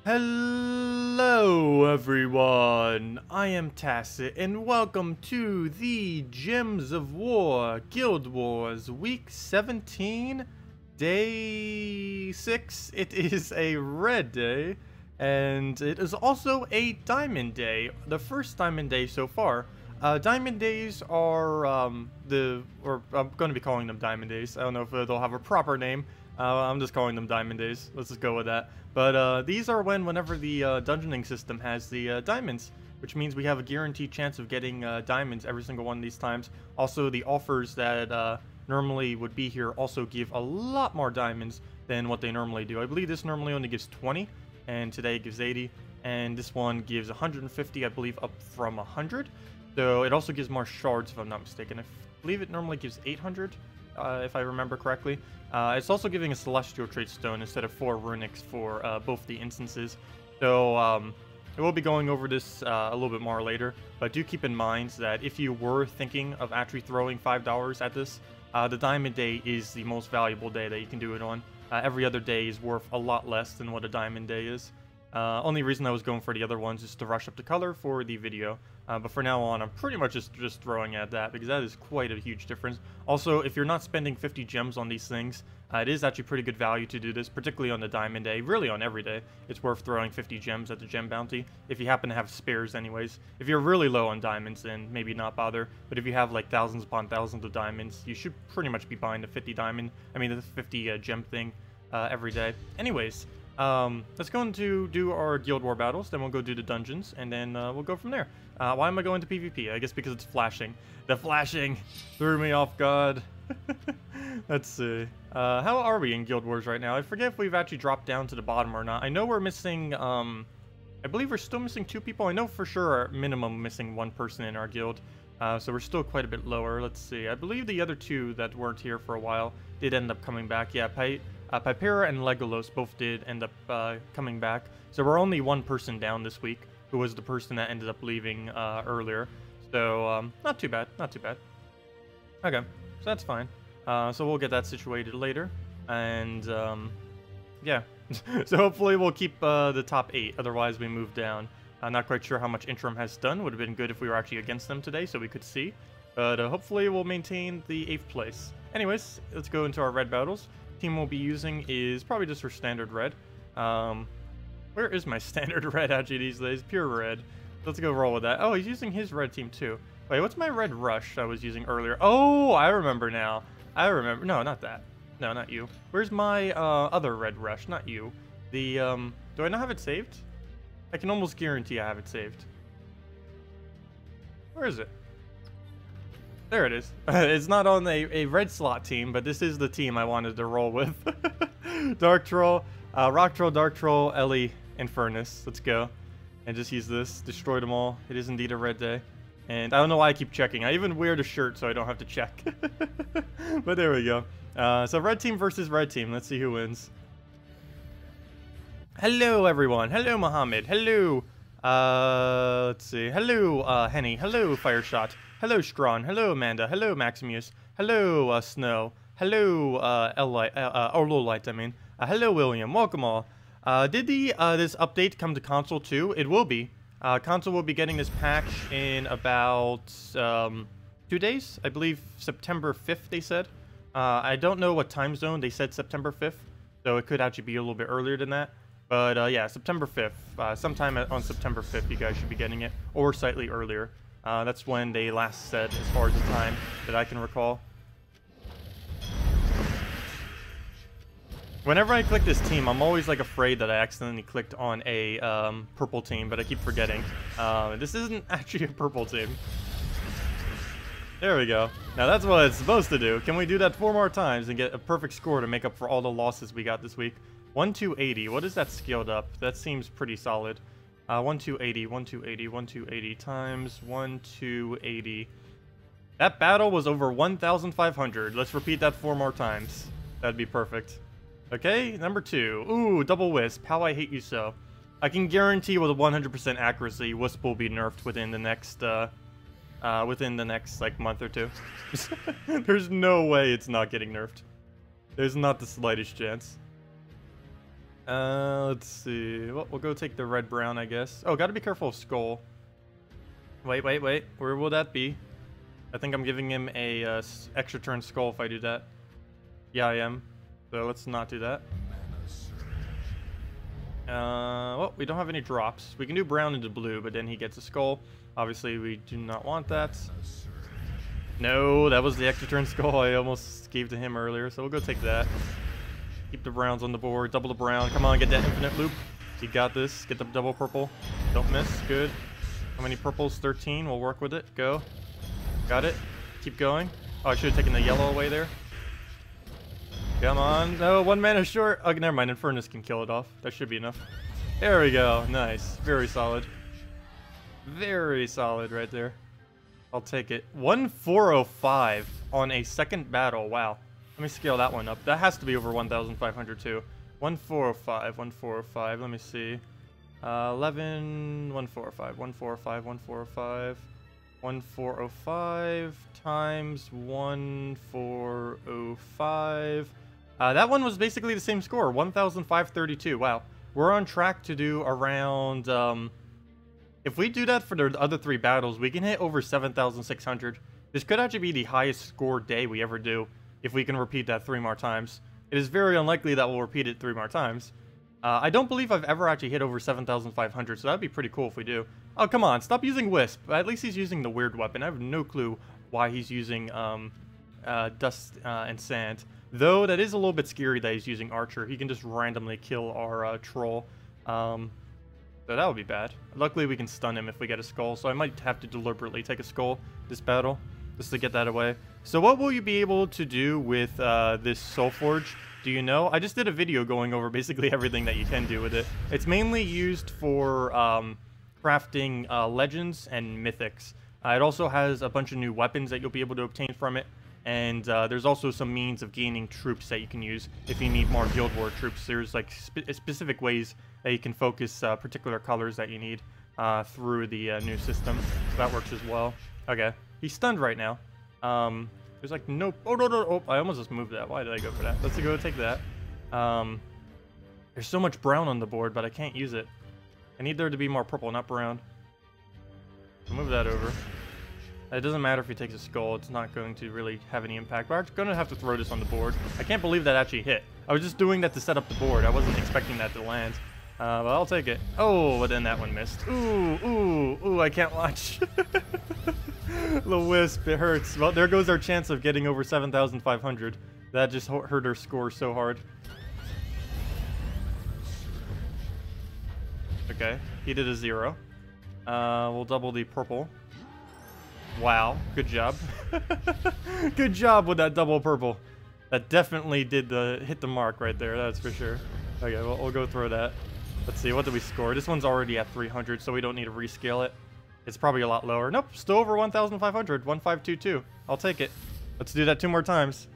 Hello everyone, I am Tacet and welcome to the Gems of War Guild Wars Week 17, Day 6. It is a red day and it is also a diamond day, the first diamond day so far. Diamond days are I'm going to be calling them diamond days. I don't know if they'll have a proper name. I'm just calling them diamond days. Let's just go with that. But these are whenever the dungeoning system has the diamonds, which means we have a guaranteed chance of getting diamonds every single one of these times. Also, the offers that normally would be here also give a lot more diamonds than what they normally do. I believe this normally only gives 20, and today it gives 80, and this one gives 150, I believe, up from 100. So it also gives more shards, if I'm not mistaken. I believe it normally gives 800. If I remember correctly. It's also giving a Celestial Trait Stone instead of 4 runics for both the instances. So we'll be going over this a little bit more later, but do keep in mind that if you were thinking of actually throwing $5 at this, the Diamond Day is the most valuable day that you can do it on. Every other day is worth a lot less than what a Diamond Day is. Only reason I was going for the other ones is to rush up the color for the video. But for now on, I'm pretty much just throwing at that because that is quite a huge difference. Also, if you're not spending 50 gems on these things, it is actually pretty good value to do this, particularly on the Diamond Day. Really on every day, it's worth throwing 50 gems at the gem bounty, if you happen to have spares anyways. If you're really low on diamonds, then maybe not bother. But if you have like thousands upon thousands of diamonds, you should pretty much be buying the 50 gem thing every day. Anyways. Let's go into do our Guild War battles, then we'll go do the dungeons, and then we'll go from there. Why am I going to PvP? I guess because it's flashing. The flashing threw me off guard. Let's see. How are we in Guild Wars right now? I forget if we've actually dropped down to the bottom or not. I know we're missing, I believe we're still missing 2 people. I know for sure minimum missing 1 person in our guild. So we're still quite a bit lower. Let's see. I believe the other 2 that weren't here for a while did end up coming back. Yeah, Pipera and Legolos both did end up coming back. So we're only 1 person down this week, who was the person that ended up leaving earlier. So not too bad, not too bad. Okay, so that's fine. So we'll get that situated later. And yeah, so hopefully we'll keep the top 8, otherwise we move down. I'm not quite sure how much Interim has done. Would have been good if we were actually against them today so we could see. But hopefully we'll maintain the 8th place. Anyways, let's go into our red battles. Team we'll be using is probably just for standard red. Where is my standard red actually these days? Pure red. Let's go roll with that. Oh, he's using his red team too. Wait, what's my red rush I was using earlier? Oh, I remember now. I remember. No, not that. No, not you. Where's my other red rush? Not you. The do I not have it saved? I can almost guarantee I have it saved. Where is it? There it is. It's not on a red slot team, but this is the team I wanted to roll with. Dark Troll, Rock Troll, Dark Troll, Ellie, and Furnace. Let's go. And just use this. Destroy them all. It is indeed a red day. And I don't know why I keep checking. I even wear the shirt so I don't have to check. But there we go. So red team versus red team. Let's see who wins. Hello, everyone. Hello, Mohammed. Hello. Let's see. Hello, Henny. Hello, Fireshot. Hello, Strawn. Hello, Amanda. Hello, Maximuse. Hello, Snow. Hello, Lowlight, I mean. Hello, William. Welcome all. Did this update come to console too? It will be. Console will be getting this patch in about 2 days. I believe September 5th, they said. I don't know what time zone. They said September 5th. So it could actually be a little bit earlier than that. But yeah, September 5th. Sometime on September 5th, you guys should be getting it. Or slightly earlier. That's when they last said, as far as the time that I can recall. Whenever I click this team, I'm always like afraid that I accidentally clicked on a purple team, but I keep forgetting. This isn't actually a purple team. There we go. Now that's what it's supposed to do. Can we do that 4 more times and get a perfect score to make up for all the losses we got this week? 1280. What is that scaled up? That seems pretty solid. 1280, 1280, 1280 times 1280. That battle was over 1,500. Let's repeat that 4 more times. That'd be perfect. Okay, number 2. Ooh, double wisp. How I hate you so. I can guarantee with a 100% accuracy, wisp will be nerfed within the next like month or 2. There's no way it's not getting nerfed. There's not the slightest chance. Let's see. Well, we'll go take the red-brown, I guess. Oh, gotta be careful of Skull. Wait. Where will that be? I think I'm giving him a extra turn Skull if I do that. Yeah, I am. So let's not do that. Well, we don't have any drops. We can do brown into blue, but then he gets a Skull. Obviously, we do not want that. No, that was the extra turn Skull I almost gave to him earlier, so we'll go take that. Keep the browns on the board. Double the brown. Come on, get that infinite loop. You got this. Get the double purple. Don't miss. Good. How many purples? 13. We'll work with it. Go. Got it. Keep going. Oh, I should have taken the yellow away there. Come on. No, 1 mana short. Oh, never mind. Infernus can kill it off. That should be enough. There we go. Nice. Very solid. Very solid right there. I'll take it. 1405 on a second battle. Wow. Let me scale that one up. That has to be over 1,500 too. 1405, 1405. Let me see. 11, 1405, 1405, 1405. 1405 times 1405. That one was basically the same score, 1,532. Wow. We're on track to do around... if we do that for the other 3 battles, we can hit over 7,600. This could actually be the highest score day we ever do if we can repeat that 3 more times. It is very unlikely that we'll repeat it 3 more times. I don't believe I've ever actually hit over 7,500, so that'd be pretty cool if we do. Oh, come on, stop using Wisp. At least he's using the weird weapon. I have no clue why he's using Dust and Sand. Though, that is a little bit scary that he's using Archer. He can just randomly kill our Troll. So that would be bad. Luckily, we can stun him if we get a Skull, so I might have to deliberately take a Skull this battle, just to get that away. So what will you be able to do with this Soulforge? Do you know? I just did a video going over basically everything that you can do with it. It's mainly used for crafting legends and mythics. It also has a bunch of new weapons that you'll be able to obtain from it. And there's also some means of gaining troops that you can use if you need more Guild War troops. There's like specific ways that you can focus particular colors that you need through the new system. So that works as well. Okay, he's stunned right now. There's like no... Oh, no. Oh, I almost just moved that. Why did I go for that? Let's go take that. There's so much brown on the board, but I can't use it. I need there to be more purple, not brown. So move that over. It doesn't matter if he takes a Skull. It's not going to really have any impact. But I'm going to have to throw this on the board. I can't believe that actually hit. I was just doing that to set up the board. I wasn't expecting that to land. But I'll take it. Oh, but then that one missed. Ooh, I can't watch. The Wisp, it hurts. Well, there goes our chance of getting over 7,500. That just hurt our score so hard. Okay, he did a 0. We'll double the purple. Wow, good job. Good job with that double purple. That definitely did hit the mark right there, that's for sure. Okay, well, we'll go throw that. Let's see, what did we score? This one's already at 300, so we don't need to rescale it. It's probably a lot lower. Nope, still over 1,500. 1,522. I'll take it. Let's do that 2 more times.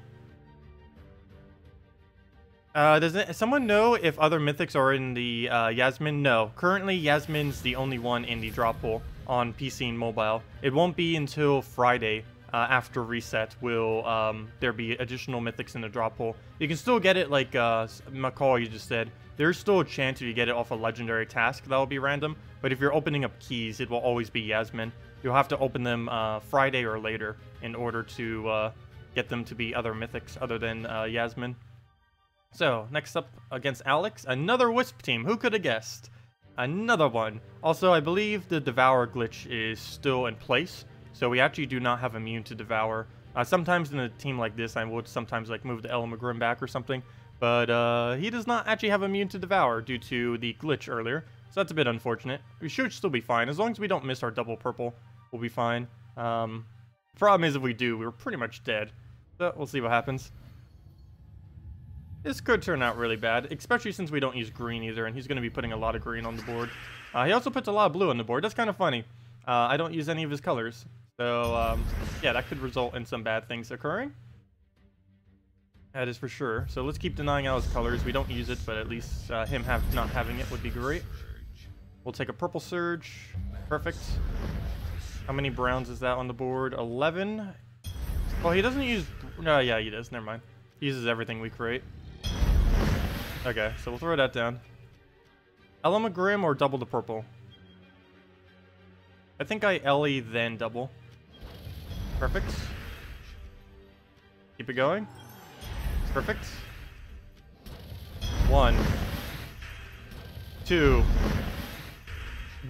Does someone know if other mythics are in the Yasmin? No. Currently, Yasmin's the only one in the drop pool on PC and mobile. It won't be until Friday after reset will there be additional mythics in the drop pool. You can still get it like McCall you just said. There's still a chance if you get it off a legendary task that will be random, but if you're opening up keys, it will always be Yasmin. You'll have to open them Friday or later in order to get them to be other mythics other than Yasmin. So, next up against Alex, another Wisp team. Who could have guessed? Another one. Also, I believe the Devour glitch is still in place, so we actually do not have immune to Devour. Sometimes in a team like this, I would sometimes like move the Elmagrim back or something, but he does not actually have immune to Devour due to the glitch earlier, so that's a bit unfortunate. We should still be fine. As long as we don't miss our double purple, we'll be fine. Problem is if we do, we're pretty much dead. So, we'll see what happens. This could turn out really bad, especially since we don't use green either, and he's going to be putting a lot of green on the board. He also puts a lot of blue on the board. That's kind of funny. I don't use any of his colors. So, yeah, that could result in some bad things occurring. That is for sure. So let's keep denying out his colors. We don't use it, but at least him not having it would be great. We'll take a purple surge. Perfect. How many browns is that on the board? 11. Well, he doesn't use... No, yeah, he does. Never mind. He uses everything we create. Okay, so we'll throw that down. Grim or double the purple? I think I Ellie then double. Perfect. Keep it going. Perfect. 1, 2.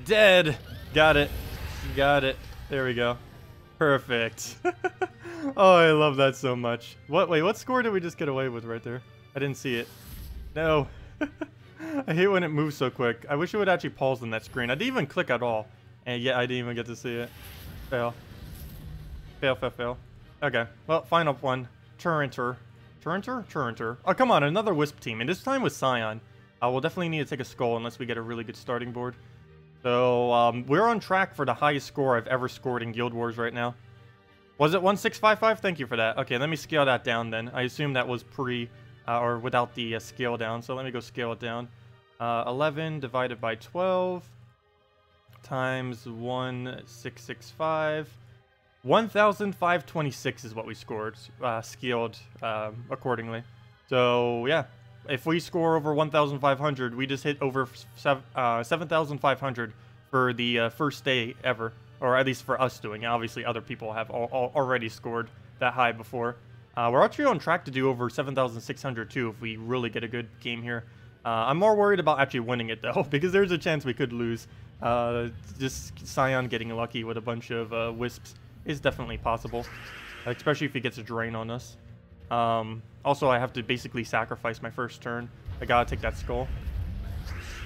Dead. Got it. Got it. There we go. Perfect. Oh, I love that so much. Wait, what score did we just get away with right there? I didn't see it. No. I hate when it moves so quick. I wish it would actually pause on that screen. I didn't even click at all. And yeah, I didn't even get to see it. Fail. Fail, fail, fail. Okay. Well, final one. Turrenter. Oh, come on. Another Wisp team. And this time with Scion. We'll definitely need to take a skull unless we get a really good starting board. So, we're on track for the highest score I've ever scored in Guild Wars right now. Was it 1655? Thank you for that. Okay, let me scale that down then. I assume that was pre, or without the scale down. So let me go scale it down. 11 divided by 12 times 1665. 1,526 is what we scored, scaled accordingly. So, yeah. If we score over 1,500, we just hit over 7,500 for the first day ever. Or at least for us doing it. Obviously, other people have already scored that high before. We're actually on track to do over 7,600 too if we really get a good game here. I'm more worried about actually winning it though, because there's a chance we could lose. Just Scion getting lucky with a bunch of Wisps is definitely possible. Especially if he gets a drain on us. Also, I have to basically sacrifice my first turn. I gotta take that skull.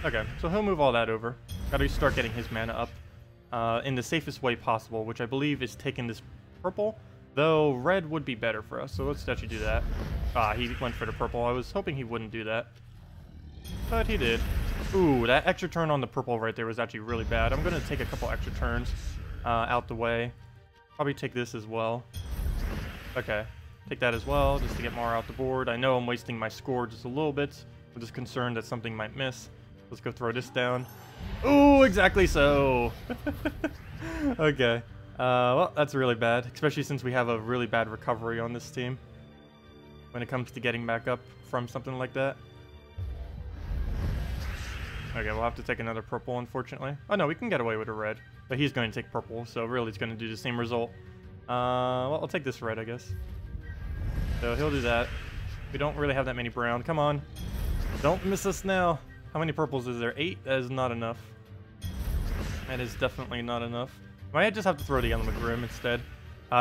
Okay, so he'll move all that over. Gotta start getting his mana up in the safest way possible, which I believe is taking this purple. Though red would be better for us, so let's actually do that. He went for the purple. I was hoping he wouldn't do that. But he did. Ooh, that extra turn on the purple right there was actually really bad. I'm gonna take a couple extra turns out the way. Probably take this as well. Okay. Take that as well, just to get more out the board. I know I'm wasting my score just a little bit. I'm just concerned that something might miss. Let's go throw this down. Ooh, exactly so! Okay. Well, that's really bad. Especially since we have a really bad recovery on this team. When it comes to getting back up from something like that. Okay, we'll have to take another purple, unfortunately. Oh no, we can get away with a red. But he's going to take purple, so really it's going to do the same result. Well, I'll take this red, I guess. So he'll do that. We don't really have that many brown. Come on. Don't miss us now. How many purples is there? 8? That is not enough. That is definitely not enough. Might just have to throw the Grim instead.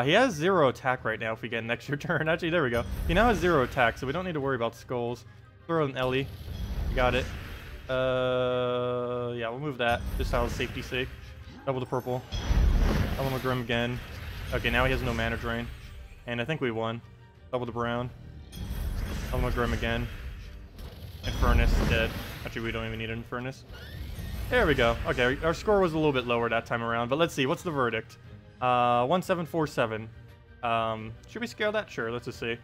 He has 0 attack right now if we get an extra turn. Actually, there we go. He now has 0 attack, so we don't need to worry about skulls. Throw an Ellie. Got it. Yeah, we'll move that. Just out of safety's sake. Double the purple. Grim again. Okay, now he has no mana drain. And I think we won. Double the brown. Grim again. Infernus dead. Actually, we don't even need an Infernus. There we go. Okay, our score was a little bit lower that time around, but let's see. What's the verdict? 1747. Should we scale that? Sure, let's just see.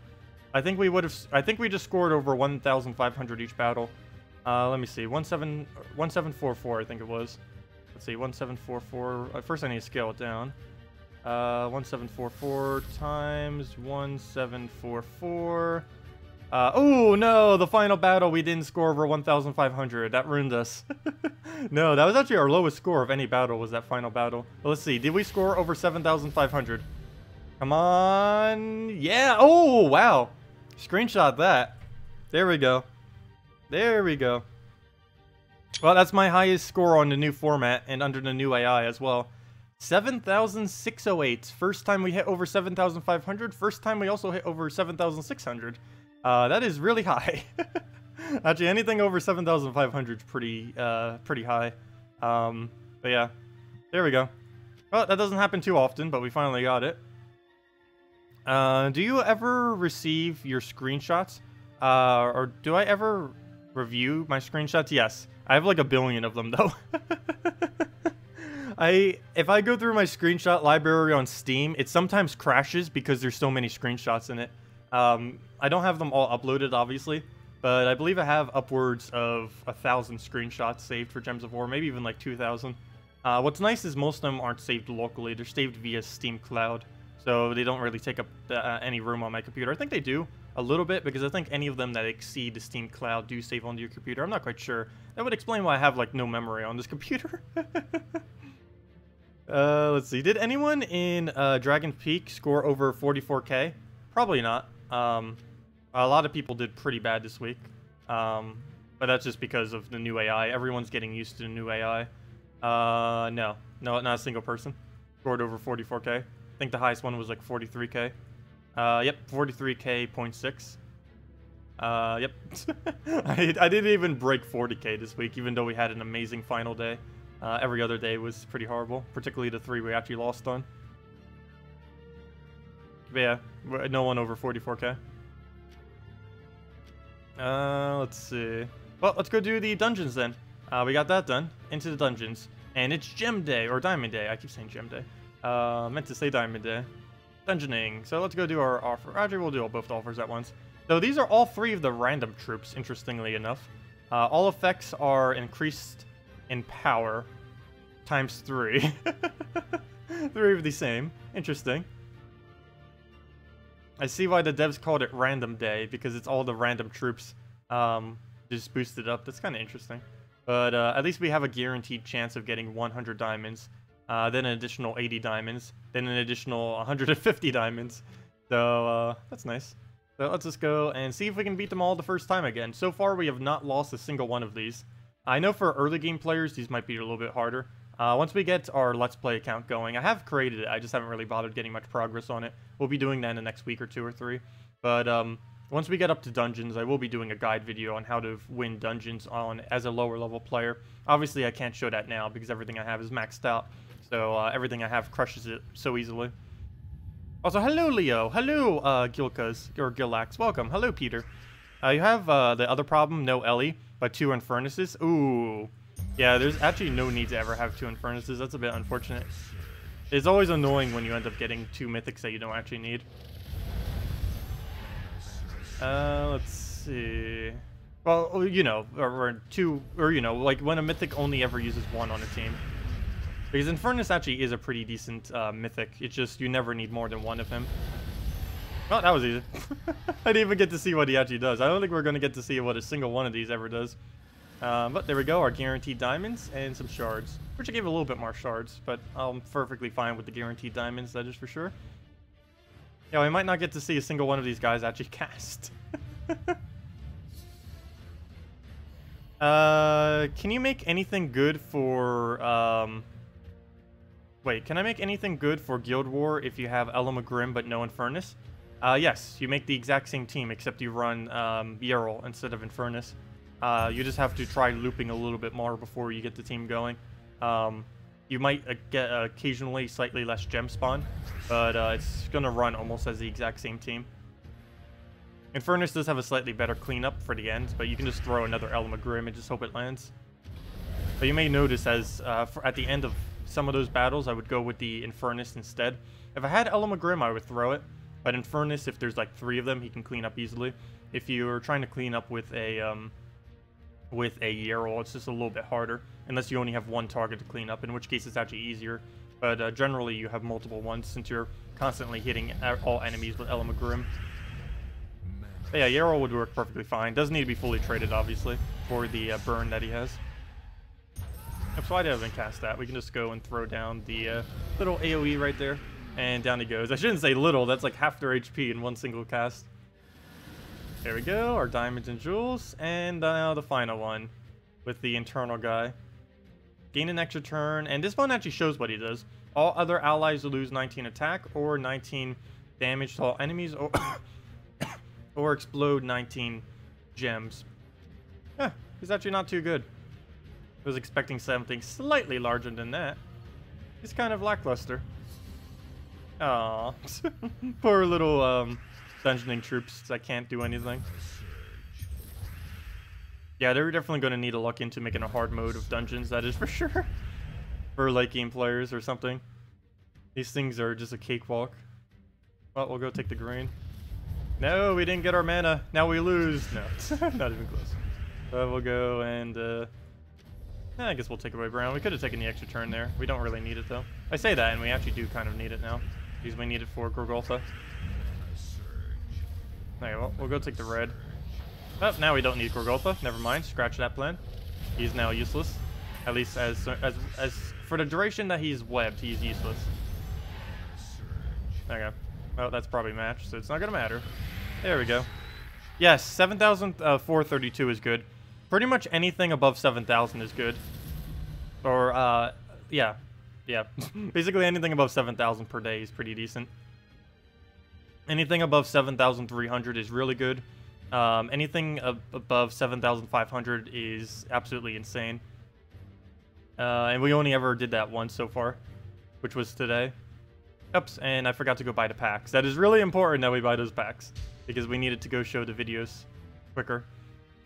I think we just scored over 1,500 each battle. Let me see. 1744, I think it was. Let's see. 1744. First, I need to scale it down. 1744 times 1744. Oh no, the final battle we didn't score over 1,500. That ruined us. No, that was actually our lowest score of any battle, was that final battle. But let's see, did we score over 7,500? Come on. Yeah. Oh, wow. Screenshot that. There we go. There we go. Well, that's my highest score on the new format and under the new AI as well. 7,608. First time we hit over 7,500. First time we also hit over 7,600. That is really high. Actually, anything over 7,500 is pretty high. But yeah, there we go. Well, that doesn't happen too often, but we finally got it. Do you ever receive your screenshots? Or do I ever review my screenshots? Yes. I have like 1 billion of them, though. If I go through my screenshot library on Steam, it sometimes crashes because there's so many screenshots in it. I don't have them all uploaded, obviously, but I believe I have upwards of 1,000 screenshots saved for Gems of War, maybe even like 2,000. What's nice is most of them aren't saved locally. They're saved via Steam Cloud, so they don't really take up any room on my computer. I think they do. a little bit, because I think any of them that exceed the Steam Cloud do save onto your computer. I'm not quite sure. That would explain why I have, like, no memory on this computer. Let's see. Did anyone in Dragon Peak score over 44k? Probably not. A lot of people did pretty bad this week. But that's just because of the new AI. Everyone's getting used to the new AI. No, not a single person scored over 44k. I think the highest one was like 43k. Yep, 43k.6. Yep. I didn't even break 40k this week, even though we had an amazing final day. Every other day was pretty horrible, particularly the 3 we actually lost on. But yeah, no one over 44k. Let's see. Well, let's go do the dungeons then. We got that done. Into the dungeons. And it's Gem Day, or Diamond Day. I keep saying Gem Day. Meant to say Diamond Day. Dungeoning. So let's go do our offer. Actually, we'll do both offers at once. So these are all 3 of the random troops, interestingly enough. All effects are increased in power times 3. 3 of the same. Interesting. I see why the devs called it Random Day, because it's all the random troops just boosted up. That's kind of interesting. But at least we have a guaranteed chance of getting 100 diamonds, then an additional 80 diamonds, then an additional 150 diamonds. So that's nice. So let's just go and see if we can beat them all the first time again. So far, we have not lost a single one of these. I know for early game players, these might be a little bit harder. Once we get our Let's Play account going, I have created it, I just haven't really bothered getting much progress on it. We'll be doing that in the next week or 2 or 3. But once we get up to dungeons, I will be doing a guide video on how to win dungeons as a lower level player. Obviously, I can't show that now because everything I have is maxed out. So everything I have crushes it so easily. Also, hello, Leo. Hello, Gilkas, or Gilax. Welcome. Hello, Peter. You have the other problem, no Ellie, but 2 Infernuses. Ooh. Yeah, there's actually no need to ever have 2 Infernuses. That's a bit unfortunate. It's always annoying when you end up getting 2 Mythics that you don't actually need. Let's see. Well, you know, or 2, or you know, like when a Mythic only ever uses 1 on a team. Because Infernus actually is a pretty decent Mythic. It's just you never need more than 1 of him. Well, that was easy. I didn't even get to see what he actually does. I don't think we're going to get to see what a single one of these ever does. But there we go, our guaranteed diamonds and some shards. Which I gave a little bit more shards, but I'm perfectly fine with the guaranteed diamonds, that is for sure. Yeah, we might not get to see a single one of these guys actually cast. Can you make anything good for, Wait, can I make anything good for Guild War if you have Elamagrim but no Infernus? Yes, you make the exact same team, except you run, Yarl instead of Infernus. You just have to try looping a little bit more before you get the team going. You might get occasionally slightly less gem spawn, but it's going to run almost as the exact same team. Infernus does have a slightly better cleanup for the end, but you can just throw another Elamagrim and just hope it lands. But you may notice as at the end of some of those battles, I would go with the Infernus instead. If I had Elamagrim, I would throw it, but Infernus, if there's like 3 of them, he can clean up easily. If you're trying to clean up with a Yarl, it's just a little bit harder, unless you only have 1 target to clean up, in which case it's actually easier. But generally, you have multiple ones, since you're constantly hitting all enemies with Elamagrim. But yeah, Yarl would work perfectly fine. Doesn't need to be fully traded, obviously, for the burn that he has. So I haven't cast that. We can just go and throw down the little AoE right there, and down he goes. I shouldn't say little, that's like half their HP in 1 single cast. There we go, our diamonds and jewels, and now the final one with the internal guy. Gain an extra turn, and this one actually shows what he does. All other allies lose 19 attack or 19 damage to all enemies, or explode 19 gems. Yeah, he's actually not too good. I was expecting something slightly larger than that. He's kind of lackluster. Aww. Poor little dungeoning troops that can't do anything. Yeah, they're definitely going to need to look into making a hard mode of dungeons, that is for sure. For late game players or something. These things are just a cakewalk. Well, we'll go take the green. No, we didn't get our mana. Now we lose. No, not even close. We'll go and... I guess we'll take away brown. We could have taken the extra turn there. We don't really need it, though. I say that, and we actually do kind of need it now. Because we need it for Gorgoltha. Okay, well, we'll go take the red. Oh, now we don't need Gorgolfa. Never mind. Scratch that plan. He's now useless. At least as for the duration that he's webbed, he's useless. Okay. Well, that's probably matched, so it's not gonna matter. There we go. Yes, 7,432 is good. Pretty much anything above 7,000 is good. Or, yeah. Yeah. Basically anything above 7,000 per day is pretty decent. Anything above 7,300 is really good. Anything above 7,500 is absolutely insane. And we only ever did that once so far, which was today. Oops, and I forgot to go buy the packs. That is really important that we buy those packs, because we needed to go show the videos quicker.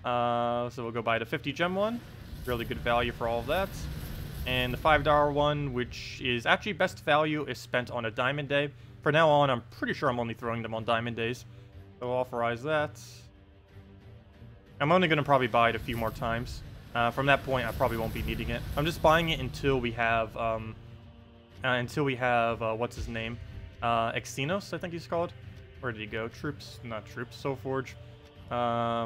So we'll go buy the 50 gem one. Really good value for all of that. And the $5 one, which is actually best value, is spent on a diamond day. For now on, I'm pretty sure I'm only throwing them on diamond days. So we'll authorize that. I'm only going to probably buy it a few more times. From that point, I probably won't be needing it. I'm just buying it until we have, what's his name? Exynos, I think he's called. Where did he go? Troops, not troops, Soulforge.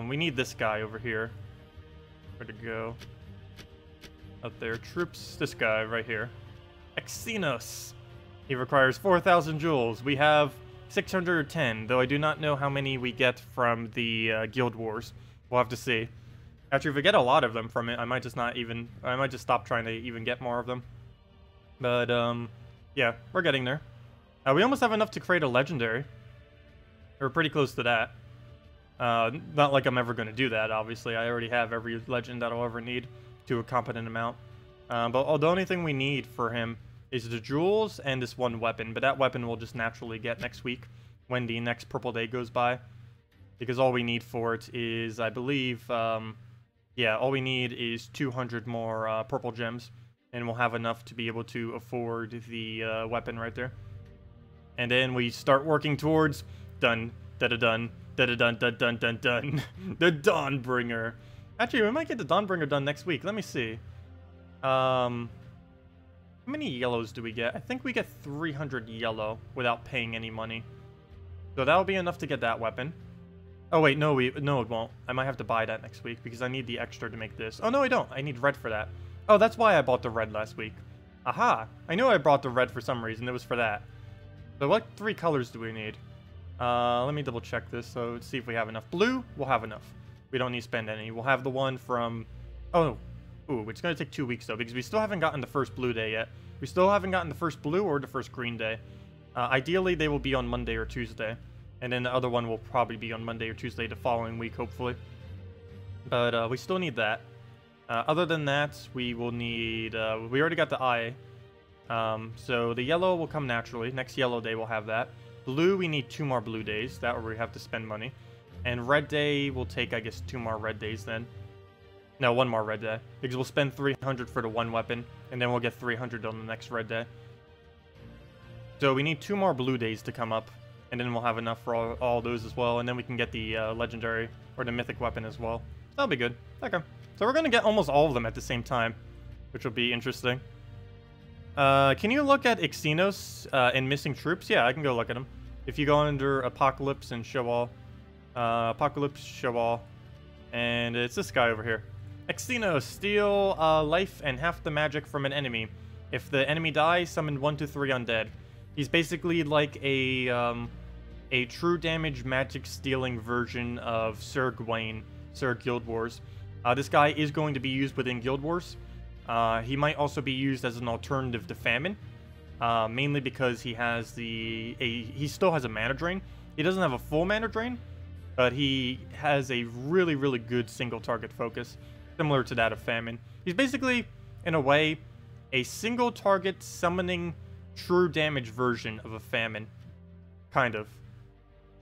We need this guy over here. Where'd it go? Up there, troops, this guy right here. Exynos. He requires 4,000 jewels. We have 610, though I do not know how many we get from the Guild Wars. We'll have to see. Actually, if we get a lot of them from it, I might just stop trying to even get more of them. But, yeah, we're getting there. We almost have enough to create a legendary. We're pretty close to that. Not like I'm ever going to do that, obviously. I already have every legend that I'll ever need to a competent amount. But the only thing we need for him is the jewels and this one weapon. But that weapon we'll just naturally get next week when the next purple day goes by. Because all we need for it is, I believe, yeah, all we need is 200 more purple gems. And we'll have enough to be able to afford the weapon right there. And then we start working towards done, da-da-dun, da-da-dun, dun-dun, dun-dun, the Dawnbringer. Actually, we might get the Dawnbringer done next week. Let me see. How many yellows do we get? I think we get 300 yellow without paying any money. So that'll be enough to get that weapon. Oh wait, no, it won't. I might have to buy that next week because I need the extra to make this. Oh no, I don't. I need red for that. Oh, that's why I bought the red last week. Aha! I knew I brought the red for some reason. It was for that. So what 3 colors do we need? Let me double check this. So let's see if we have enough. Blue, we'll have enough. We don't need to spend any. We'll have the one from... Oh, ooh, it's going to take 2 weeks though, because we still haven't gotten the first blue day yet. We still haven't gotten the first blue or the first green day. Ideally, they will be on Monday or Tuesday. And then the other one will probably be on Monday or Tuesday the following week, hopefully. But we still need that. Other than that, we will need... we already got the eye. So the yellow will come naturally. Next yellow day we'll have that. Blue, we need 2 more blue days. That where we have to spend money. And red day will take, I guess, 2 more red days then. No, 1 more red day. Because we'll spend 300 for the one weapon. And then we'll get 300 on the next red day. So we need 2 more blue days to come up. And then we'll have enough for all those as well. And then we can get the legendary or the mythic weapon as well. That'll be good. Okay. So we're going to get almost all of them at the same time. Which will be interesting. Can you look at Exynos and missing troops? Yeah, I can go look at them. If you go under Apocalypse and Show All. Apocalypse, Show All. And it's this guy over here. Exynos, steal life and half the magic from an enemy. If the enemy dies, summon 1 to 3 undead. He's basically like a true damage magic stealing version of Sir Gawain, Sir Guild Wars. This guy is going to be used within Guild Wars. He might also be used as an alternative to Famine, mainly because he has he still has a mana drain. He doesn't have a full mana drain, but he has a really, really good single target focus, similar to that of Famine. He's basically, in a way, a single target summoning true damage version of a Famine. Kind of.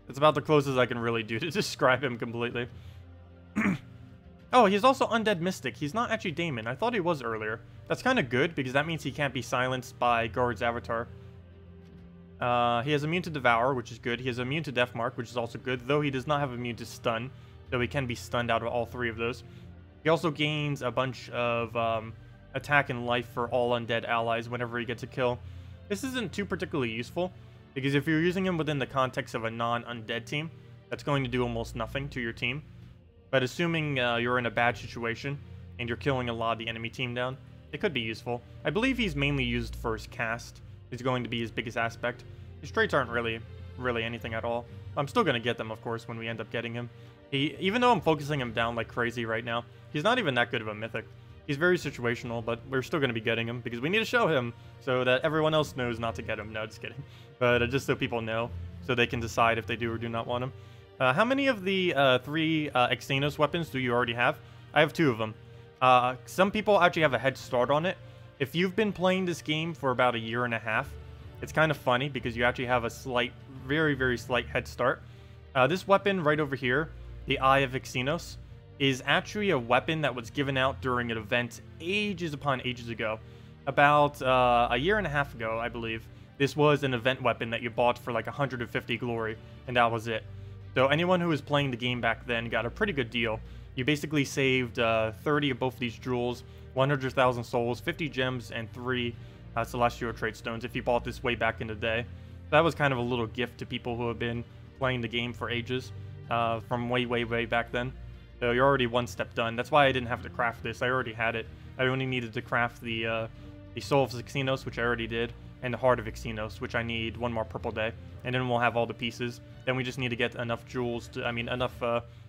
It's about the closest I can really do to describe him completely. Oh, he's also Undead Mystic. He's not actually Daemon. I thought he was earlier. That's kind of good, because that means he can't be silenced by Guard's Avatar. He has immune to Devour, which is good. He has immune to Deathmark, which is also good, though he does not have immune to Stun, though he can be stunned out of all 3 of those. He also gains a bunch of attack and life for all undead allies whenever he gets a kill. This isn't too particularly useful, because if you're using him within the context of a non-undead team, that's going to do almost nothing to your team. But assuming you're in a bad situation and you're killing a lot of the enemy team down, it could be useful. I believe he's mainly used for his cast. It's going to be his biggest aspect. His traits aren't really anything at all. I'm still going to get them, of course, when we end up getting him. Even though I'm focusing him down like crazy right now, he's not even that good of a mythic. He's very situational, but we're still going to be getting him because we need to show him so that everyone else knows not to get him. No, just kidding. But just so people know, so they can decide if they do or do not want him. How many of the 3 Xenos weapons do you already have? I have 2 of them. Some people actually have a head start on it. If you've been playing this game for about a year and a half, it's kind of funny because you actually have a slight, very, very slight head start. This weapon right over here, the Eye of Xenos, is actually a weapon that was given out during an event ages upon ages ago. About a year and a half ago, I believe. This was an event weapon that you bought for like 150 glory, and that was it. So anyone who was playing the game back then got a pretty good deal. You basically saved 30 of both of these jewels, 100,000 souls, 50 gems, and 3 celestial trait stones if you bought this way back in the day. That was kind of a little gift to people who have been playing the game for ages, from way, way, way back then. So you're already one step done. That's why I didn't have to craft this. I already had it. I only needed to craft the Soul of Xenos, which I already did, and the Heart of Xenos, which I need 1 more purple day, and then we'll have all the pieces. Then we just need to get enough jewels to, enough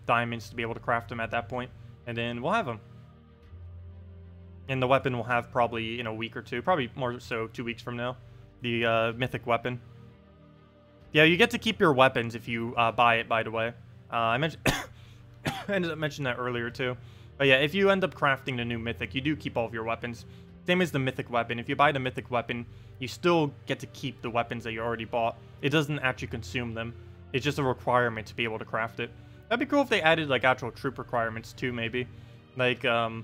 diamonds to be able to craft them at that point, and then we'll have them. And the weapon will have probably in a week or 2, probably more so 2 weeks from now, the mythic weapon. Yeah, you get to keep your weapons if you buy it, by the way. I mentioned I ended up mentioning that earlier too. But yeah, if you end up crafting the new mythic, you do keep all of your weapons. Same as the mythic weapon. If you buy the mythic weapon, you still get to keep the weapons that you already bought. It doesn't actually consume them. It's just a requirement to be able to craft it. That'd be cool if they added like actual troop requirements too, maybe. Like, I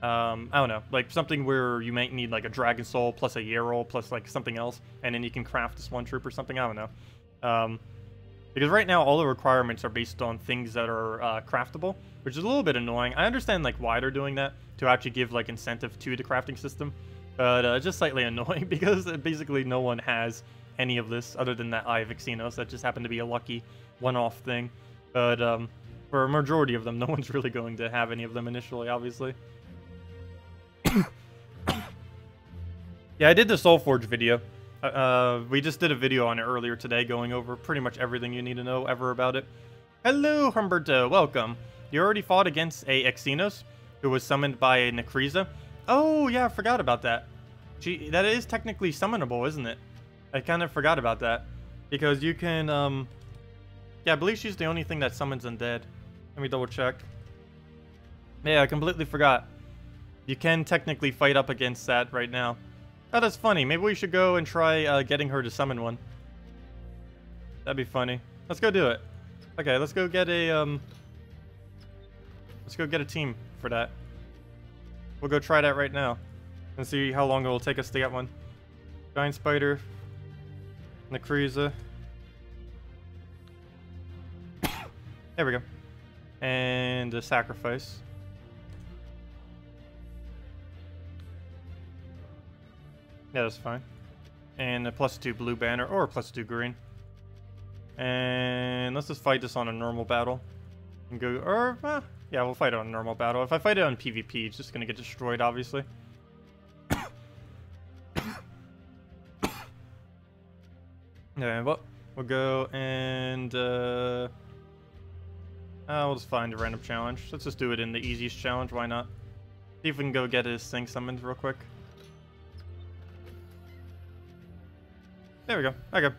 don't know, like something where you might need like a dragon soul plus a yarrow plus like something else, and then you can craft this 1 troop or something. I don't know. Because right now all the requirements are based on things that are craftable, which is a little bit annoying. I understand like why they're doing that, to actually give like incentive to the crafting system, but it's just slightly annoying because basically no one has any of this other than that Eye of Xenos. That just happened to be a lucky one-off thing, but for a majority of them, no one's really going to have any of them initially, obviously. Yeah, I did the Soulforge video. We just did a video on it earlier today, going over pretty much everything you need to know ever about it. Hello, Humberto. Welcome. You already fought against a Xenos who was summoned by a Nekriza. Oh, yeah, I forgot about that. That is technically summonable, isn't it? I kind of forgot about that. Because you can, yeah, I believe she's the only thing that summons undead. Let me double check. Yeah, I completely forgot. You can technically fight up against that right now. Oh, that's funny. Maybe we should go and try getting her to summon one. That'd be funny. Let's go do it. Okay, let's go get a team for that. We'll go try that right now and see how long it will take us to get one. Giant spider, Nekriza. There we go. And a sacrifice. Yeah, that's fine. And a +2 blue banner, or a +2 green. And let's just fight this on a normal battle. And go, or, yeah, we'll fight it on a normal battle. If I fight it on PvP, it's just gonna get destroyed, obviously. Yeah, well, we'll go and, we'll just find a random challenge. Let's just do it in the easiest challenge, why not? See if we can go get his thing summoned real quick. There we go. Okay.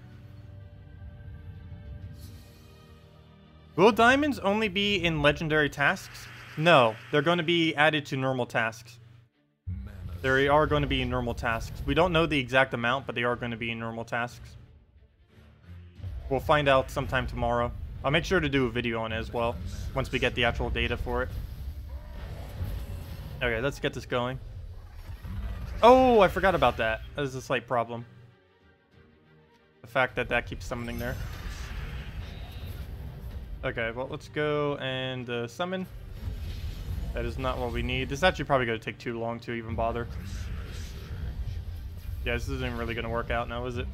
Will diamonds only be in legendary tasks? No, they're going to be added to normal tasks. They are going to be in normal tasks. We don't know the exact amount, but they are going to be in normal tasks. We'll find out sometime tomorrow. I'll make sure to do a video on it as well, once we get the actual data for it. Okay, let's get this going. Oh, I forgot about that. That is a slight problem. The fact that that keeps summoning there. Okay, well, let's go and summon. That is not what we need. This is actually probably going to take too long to even bother. Yeah, this isn't really going to work out now, is it?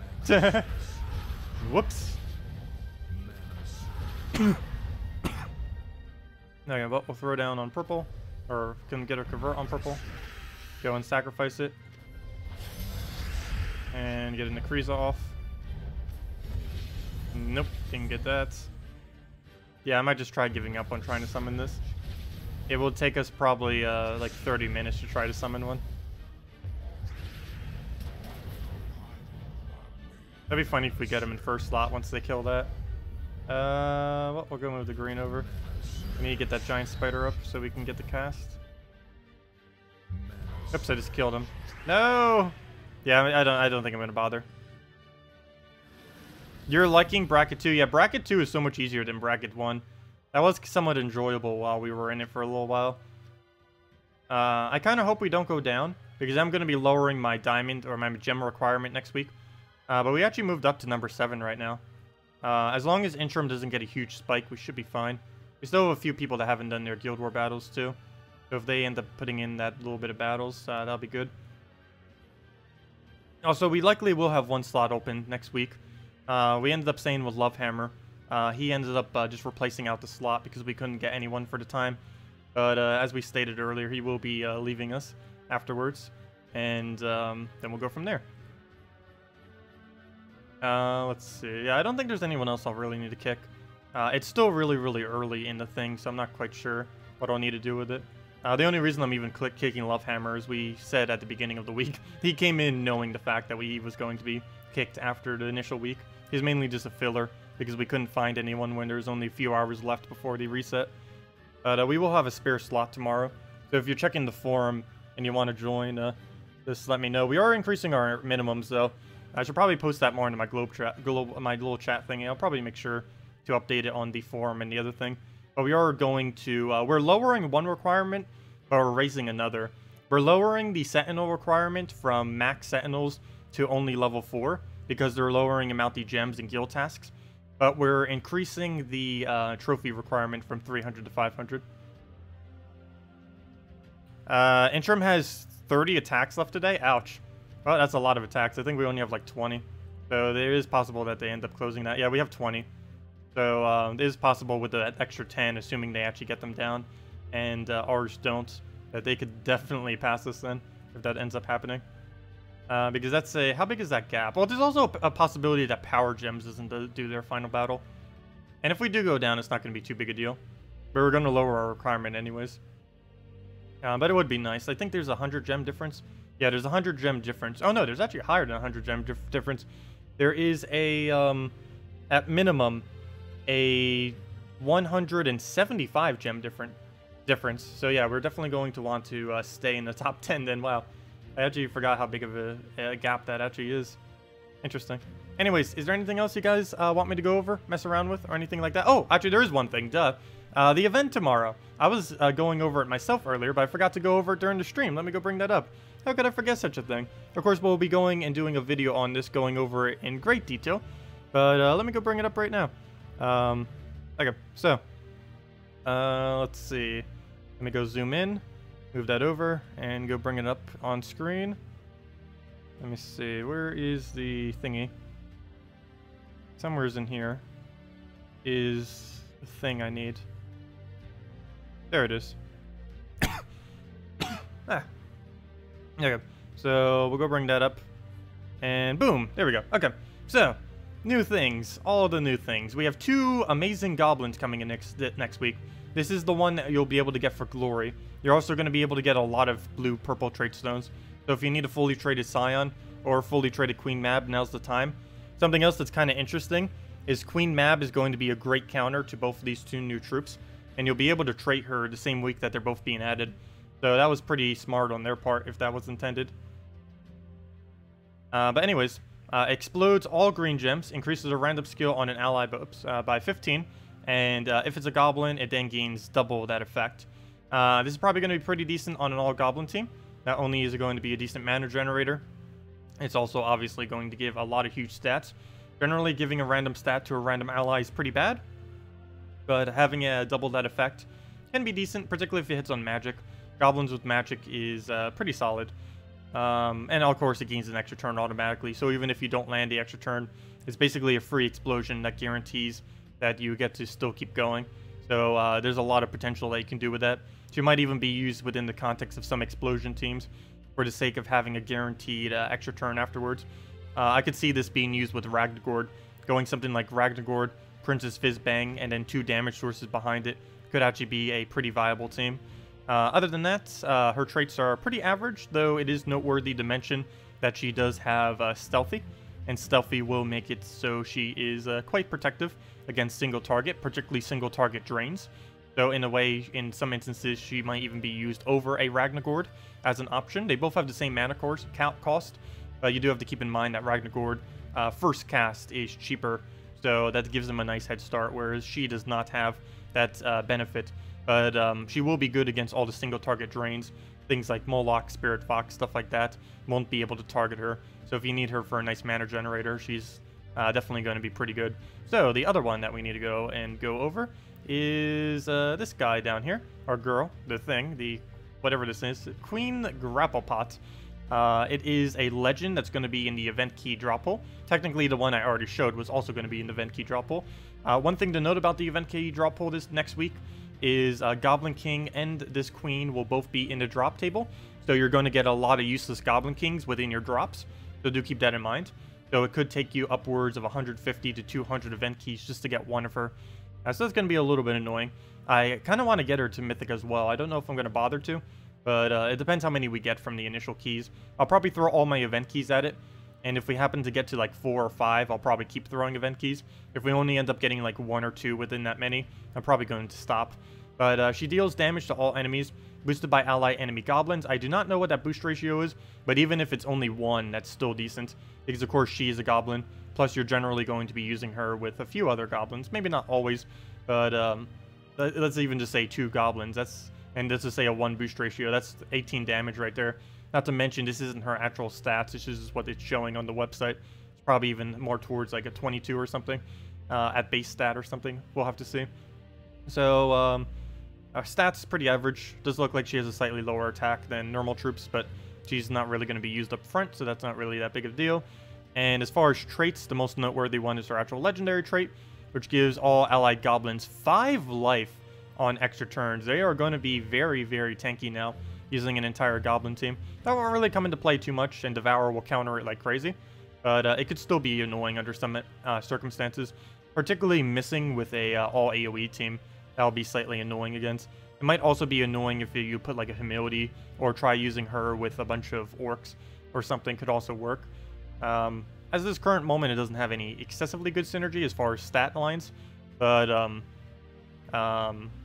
Whoops. Okay, well, we'll throw down on purple. Or can get a convert on purple. Go and sacrifice it. And get a Nekriza off. Nope, didn't get that. Yeah, I might just try giving up on trying to summon this. It will take us probably like 30 minutes to try to summon one. That'd be funny if we get him in first slot once they kill that. Well, we'll go move the green over. We need to get that giant spider up so we can get the cast. Oops, I just killed him. No! Yeah, I don't think I'm gonna bother. You're liking bracket 2? Yeah, bracket 2 is so much easier than bracket 1. That was somewhat enjoyable while we were in it for a little while. I kind of hope we don't go down, because I'm going to be lowering my diamond or my gem requirement next week. But we actually moved up to number 7 right now. As long as Interim doesn't get a huge spike, we should be fine. We still have a few people that haven't done their Guild War battles too. So if they end up putting in that little bit of battles, that'll be good. Also, we likely will have one slot open next week. We ended up staying with Lovehammer. He ended up just replacing out the slot because we couldn't get anyone for the time. But as we stated earlier, he will be leaving us afterwards. And then we'll go from there. Let's see. Yeah, I don't think there's anyone else I'll really need to kick. It's still really, really early in the thing, so I'm not quite sure what I'll need to do with it. The only reason I'm even kicking Lovehammer is we said at the beginning of the week, he came in knowing the fact that he was going to be kicked after the initial week. He's mainly just a filler because we couldn't find anyone when there's only a few hours left before the reset. But we will have a spare slot tomorrow. So if you're checking the forum and you want to join, just let me know. We are increasing our minimums though. I should probably post that more into my my little chat thing. I'll probably make sure to update it on the forum and the other thing. But we are going to, we're lowering one requirement, but we're raising another. We're lowering the Sentinel requirement from max Sentinels to only level 4, because they're lowering amount the gems and guild tasks. But we're increasing the trophy requirement from 300 to 500. Interim has 30 attacks left today. Ouch. Well, that's a lot of attacks. I think we only have like 20. So it is possible that they end up closing that. Yeah, we have 20. So it is possible with that extra 10, assuming they actually get them down, and ours don't, that they could definitely pass us then, if that ends up happening. Because that's a... How big is that gap? Well, there's also a possibility that Power Gems doesn't do their final battle. And if we do go down, it's not going to be too big a deal. But we're going to lower our requirement anyways. But it would be nice. I think there's a 100 gem difference. Yeah, there's a 100 gem difference. Oh no, there's actually higher than a 100 gem difference. There is a, at minimum, a 175 gem difference. So yeah, we're definitely going to want to stay in the top 10 then. Wow. I actually forgot how big of a gap that actually is. Interesting. Anyways, is there anything else you guys want me to go over, mess around with, or anything like that? Oh, actually, there is one thing. Duh. The event tomorrow. I was going over it myself earlier, but I forgot to go over it during the stream. Let me go bring that up. How could I forget such a thing? Of course, we'll be going and doing a video on this, going over it in great detail. But let me go bring it up right now. Okay, so. Let's see. Let me go zoom in. Move that over and go bring it up on screen. Let me see. Where is the thingy? Somewhere's in here is the thing I need. There it is. Ah. Okay. So we'll go bring that up. And boom. There we go. Okay. So, new things. All the new things. We have 2 amazing goblins coming in next week. This is the one that you'll be able to get for glory. You're also going to be able to get a lot of blue-purple trait stones. So if you need a fully traded Scion or fully traded Queen Mab, now's the time. Something else that's kind of interesting is Queen Mab is going to be a great counter to both of these 2 new troops. And you'll be able to trait her the same week that they're both being added. So that was pretty smart on their part, if that was intended. But anyways, explodes all green gems, increases a random skill on an ally by 15. And if it's a goblin, it then gains double that effect. This is probably going to be pretty decent on an all-goblin team. Not only is it going to be a decent mana generator, it's also obviously going to give a lot of huge stats. Generally, giving a random stat to a random ally is pretty bad. But having a double that effect can be decent, particularly if it hits on magic. Goblins with magic is pretty solid. And of course, it gains an extra turn automatically. So even if you don't land the extra turn, it's basically a free explosion that guarantees that you get to still keep going. So there's a lot of potential that you can do with that. She might even be used within the context of some explosion teams for the sake of having a guaranteed extra turn afterwards. I could see this being used with Ragnagord, going something like Ragnagord, Princess Fizzbang, and then 2 damage sources behind it. Could actually be a pretty viable team. Other than that, her traits are pretty average, though it is noteworthy to mention that she does have Stealthy, and Stealthy will make it so she is quite protective against single target, particularly single target drains. So in a way, in some instances, she might even be used over a Ragnagord as an option. They both have the same mana cost, but you do have to keep in mind that Ragnagord first cast is cheaper, so that gives them a nice head start, whereas she does not have that benefit. But she will be good against all the single target drains. Things like Moloch, Spirit Fox, stuff like that won't be able to target her. So if you need her for a nice mana generator, she's definitely going to be pretty good. So the other one that we need to go over is this guy down here, or girl, the thing, the whatever this is, Queen Grapplepot. It is a legend that's going to be in the event key drop hole. Technically, the one I already showed was also going to be in the event key drop hole. One thing to note about the event key drop hole this next week is Goblin King and this Queen will both be in the drop table. So you're going to get a lot of useless Goblin Kings within your drops. So do keep that in mind. So it could take you upwards of 150 to 200 event keys just to get one of her. So that's going to be a little bit annoying. I kind of want to get her to Mythic as well. I don't know if I'm going to bother to, but it depends how many we get from the initial keys. I'll probably throw all my event keys at it. And if we happen to get to like 4 or 5, I'll probably keep throwing event keys. If we only end up getting like 1 or 2 within that many, I'm probably going to stop. But she deals damage to all enemies, boosted by ally enemy goblins. I do not know what that boost ratio is, but even if it's only 1, that's still decent. Because of course she is a goblin, plus you're generally going to be using her with a few other goblins. Maybe not always, but let's even just say 2 goblins. And let's just say a 1 boost ratio. That's 18 damage right there. Not to mention, this isn't her actual stats. This is just what it's showing on the website. It's probably even more towards like a 22 or something at base stat or something. We'll have to see. So, our stats is pretty average. Does look like she has a slightly lower attack than normal troops, but she's not really going to be used up front, so that's not really that big of a deal. And as far as traits, the most noteworthy one is her actual legendary trait, which gives all allied goblins 5 life on extra turns. They are going to be very, very tanky now, using an entire goblin team. That won't really come into play too much, and Devour will counter it like crazy. But it could still be annoying under some circumstances, particularly missing with a all AoE team. That'll be slightly annoying against. It might also be annoying if you put like a Humility or try using her with a bunch of orcs or something could also work. As this current moment, it doesn't have any excessively good synergy as far as stat lines, but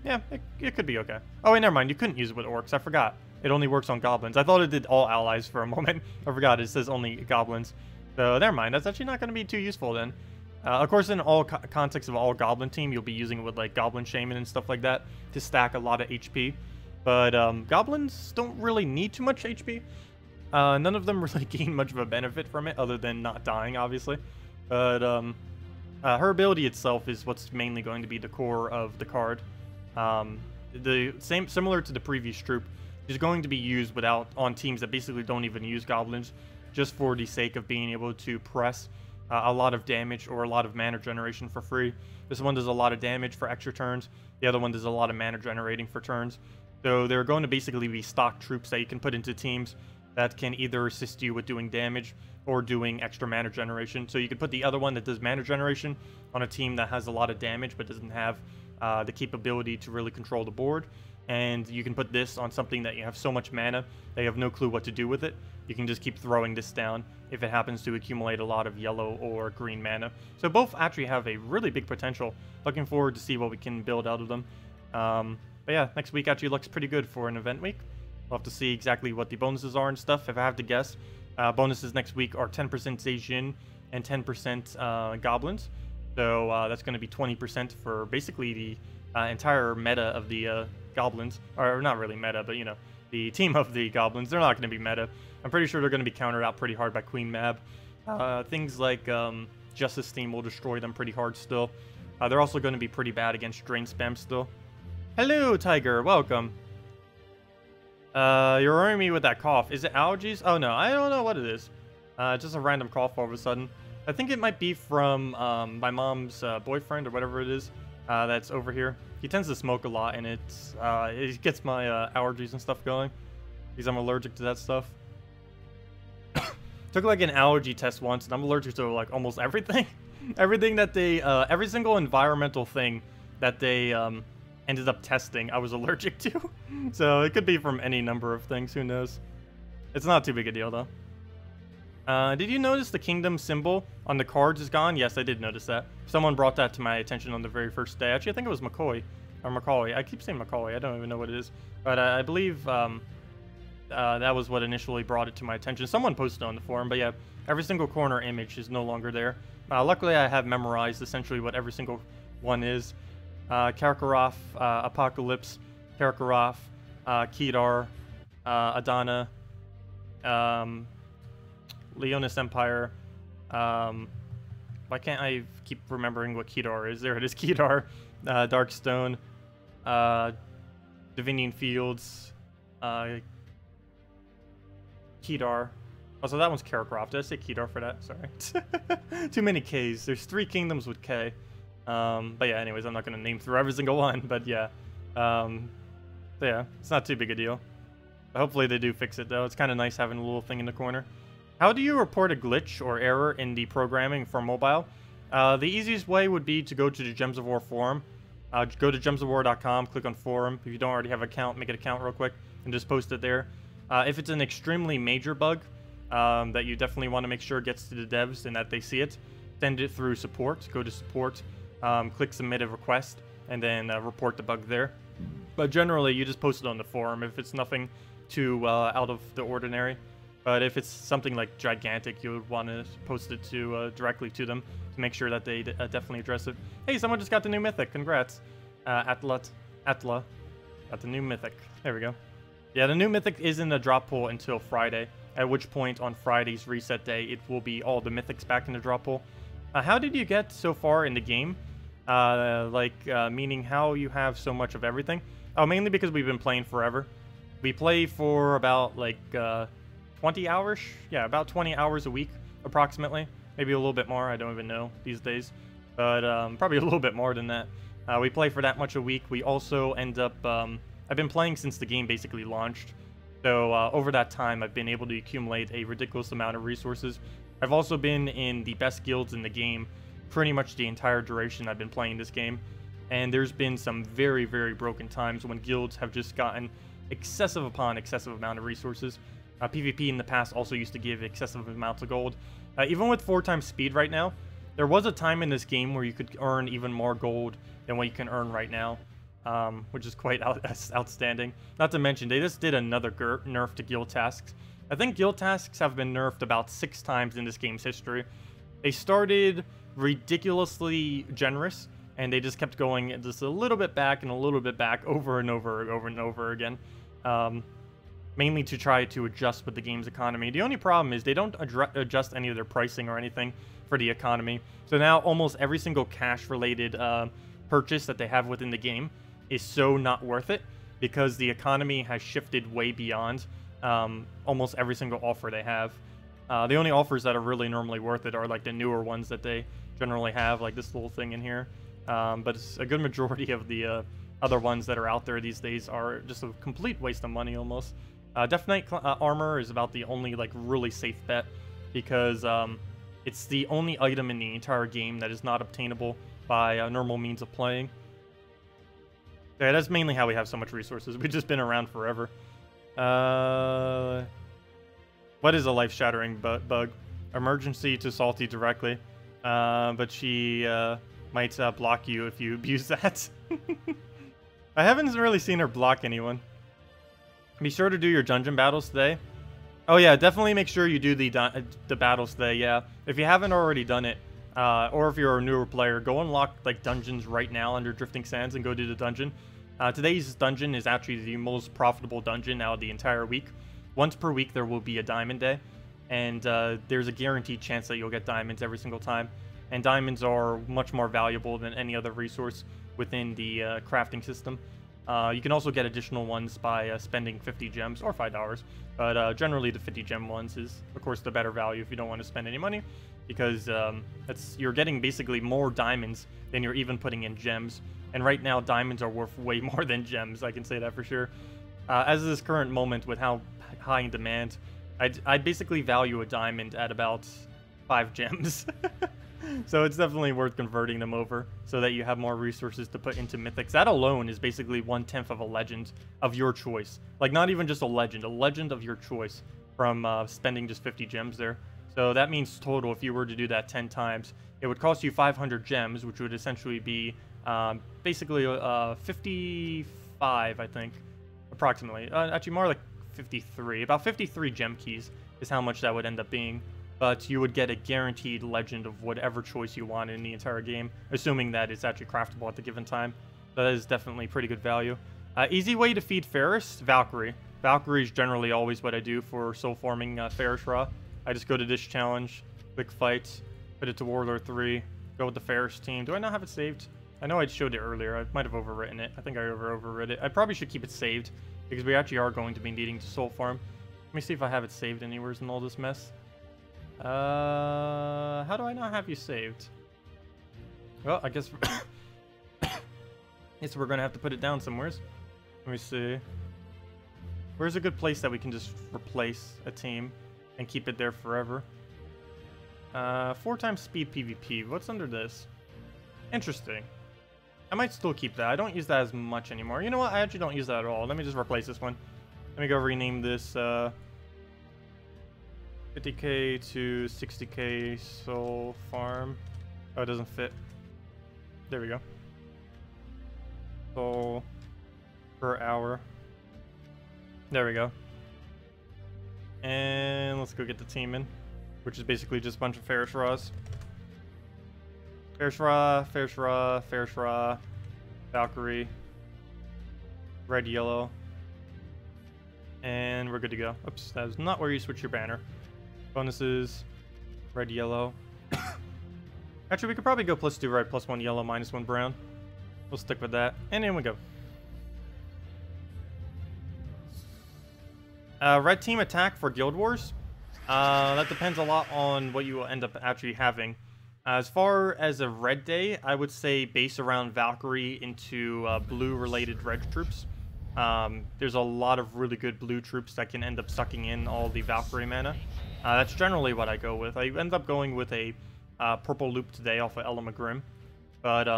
yeah, it could be okay. Oh wait, never mind. You couldn't use it with orcs. I forgot. It only works on goblins. I thought it did all allies for a moment. I forgot it says only goblins. So never mind. That's actually not going to be too useful then. Of course, in all context of all goblin team, you'll be using it with like goblin shaman and stuff like that to stack a lot of HP. But goblins don't really need too much HP. None of them really gain much of a benefit from it other than not dying, obviously. But her ability itself is what's mainly going to be the core of the card. Similar to the previous troop, is going to be used on teams that basically don't even use goblins, just for the sake of being able to press a lot of damage or a lot of mana generation for free. This one does a lot of damage for extra turns. The other one does a lot of mana generating for turns. So they're going to basically be stock troops that you can put into teams that can either assist you with doing damage or doing extra mana generation. So you could put the other one that does mana generation on a team that has a lot of damage but doesn't have the capability to really control the board. And you can put this on something that you have so much mana, they have no clue what to do with it. You can just keep throwing this down if it happens to accumulate a lot of yellow or green mana. So both actually have a really big potential. Looking forward to see what we can build out of them. But yeah, next week actually looks pretty good for an event week. We'll have to see exactly what the bonuses are and stuff. If I have to guess, bonuses next week are 10% Zejin and 10% Goblins. So that's going to be 20% for basically the entire meta of the Goblins. Or not really meta, but you know, the team of the Goblins. They're not going to be meta. I'm pretty sure they're going to be countered out pretty hard by Queen Mab. Things like Justice Steam will destroy them pretty hard still. They're also going to be pretty bad against Drain Spam still. Hello, Tiger. Welcome. You're worrying me with that cough. Is it allergies? Oh, no. I don't know what it is. Just a random cough all of a sudden. I think it might be from my mom's boyfriend or whatever it is that's over here. He tends to smoke a lot, and it gets my allergies and stuff going because I'm allergic to that stuff. Took like an allergy test once, and I'm allergic to like almost everything. Everything that they, every single environmental thing that they ended up testing, I was allergic to. So it could be from any number of things. Who knows? It's not too big a deal though. Did you notice the kingdom symbol on the cards is gone? Yes, I did notice that. Someone brought that to my attention on the very first day. Actually, I think it was McCoy or Macaulay. I keep saying Macaulay. I don't even know what it is, but I believe that was what initially brought it to my attention. Someone posted on the forum, but yeah, every single corner image is no longer there. Luckily, I have memorized essentially what every single one is. Karkaroth, Apocalypse, Karkaroth, Kedar, Adana, Leonis Empire. Why can't I keep remembering what Kedar is? There it is, Kedar, Darkstone, Divinian Fields, Kedar. Also, that one's Karkaroth. Did I say Kedar for that? Sorry. Too many Ks. There's 3 kingdoms with K. But yeah, anyways, I'm not going to name through every single one, but yeah. So yeah, it's not too big a deal. Hopefully they do fix it, though. It's kind of nice having a little thing in the corner. How do you report a glitch or error in the programming for mobile? The easiest way would be to go to the Gems of War forum. Go to gemsofwar.com, click on forum. If you don't already have an account, make an account real quick and just post it there. If it's an extremely major bug that you definitely want to make sure gets to the devs and that they see it, send it through support. Go to support, click submit a request, and then report the bug there. But generally, you just post it on the forum if it's nothing too out of the ordinary. But if it's something like gigantic, you would want to post it to directly to them to make sure that they definitely address it. Hey, someone just got the new Mythic. Congrats. Atla got the new Mythic. There we go. Yeah, the new Mythic is in the drop pool until Friday, at which point on Friday's reset day, it will be all the Mythics back in the drop pool. How did you get so far in the game? Meaning how you have so much of everything? Oh, mainly because we've been playing forever. We play for about, 20 hours? Yeah, about 20 hours a week, approximately. Maybe a little bit more, I don't even know these days. But probably a little bit more than that. We play for that much a week. We also end up... I've been playing since the game basically launched. So over that time, I've been able to accumulate a ridiculous amount of resources. I've also been in the best guilds in the game pretty much the entire duration I've been playing this game. And there's been some very, very broken times when guilds have just gotten excessive upon excessive amount of resources. PvP in the past also used to give excessive amounts of gold. Even with 4 times speed right now, there was a time in this game where you could earn even more gold than what you can earn right now, which is quite outstanding. Not to mention, they just did another nerf to guild tasks. I think guild tasks have been nerfed about 6 times in this game's history. They started ridiculously generous, and they just kept going just a little bit back and a little bit back over and over again. Mainly to try to adjust with the game's economy. The only problem is they don't adjust any of their pricing or anything for the economy. So now almost every single cash-related purchase that they have within the game is so not worth it because the economy has shifted way beyond almost every single offer they have. The only offers that are really normally worth it are like the newer ones that they generally have, like this little thing in here. But it's a good majority of the other ones that are out there these days are just a complete waste of money almost. Death Knight armor is about the only really safe bet because it's the only item in the entire game that is not obtainable by normal means of playing. Yeah, that's mainly how we have so much resources. We've just been around forever. What is a life-shattering bug? Emergency to Salty directly, but she might block you if you abuse that. I haven't really seen her block anyone. Be sure to do your dungeon battles today. Oh yeah, definitely make sure you do the battles today, yeah. If you haven't already done it, or if you're a newer player, go unlock dungeons right now under Drifting Sands and go do the dungeon. Today's dungeon is actually the most profitable dungeon out of the entire week. Once per week there will be a diamond day, and there's a guaranteed chance that you'll get diamonds every single time. And diamonds are much more valuable than any other resource within the crafting system. You can also get additional ones by spending 50 gems or $5, but generally the 50 gem ones is, of course, the better value if you don't want to spend any money. because you're getting basically more diamonds than you're even putting in gems. And right now, diamonds are worth way more than gems. I can say that for sure. As of this current moment, with how high in demand, I'd basically value a diamond at about 5 gems. So it's definitely worth converting them over so that you have more resources to put into mythics. That alone is basically 1/10 of a legend of your choice. Like, not even just a legend of your choice from spending just 50 gems there. So that means total, if you were to do that 10 times, it would cost you 500 gems, which would essentially be basically 55, I think, approximately. Actually, more like 53. About 53 gem keys is how much that would end up being. But you would get a guaranteed legend of whatever choice you want in the entire game, assuming that it's actually craftable at the given time. That is definitely pretty good value. Easy way to feed Ferris, Valkyrie. Valkyrie is generally always what I do for soul farming Ferris Raw. I just go to this challenge, quick fight, put it to Warlord 3, go with the Ferris team. Do I not have it saved? I know I showed it earlier. I might have overwritten it. I think I overwritten it. I probably should keep it saved because we actually are going to be needing to soul farm. Let me see if I have it saved anywhere in all this mess. How do I not have you saved? Well, I guess we're gonna have to put it down somewhere. Let me see. Where's a good place that we can just replace a team and keep it there forever? 4 times speed PvP. What's under this? Interesting. I might still keep that. I don't use that as much anymore. You know what? I actually don't use that at all. Let me just replace this one. Let me go rename this 50k to 60k soul farm. Oh, it doesn't fit. There we go. Soul per hour. There we go. And let's go get the team in, which is basically just a bunch of Ferris Raws. Ferris Raw, Ferris Raw, Ferris Raw, Valkyrie, red, yellow, and we're good to go. Oops, that is not where you switch your banner. Bonuses, red, yellow. Actually, we could probably go +2 red, +1 yellow, -1 brown. We'll stick with that. And in we go. Red team attack for Guild Wars. That depends a lot on what you will end up actually having. As far as a red day, I would say base around Valkyrie into blue-related red troops. There's a lot of really good blue troops that can end up sucking in all the Valkyrie mana. That's generally what I go with. I end up going with a purple loop today off of Ella Grim. But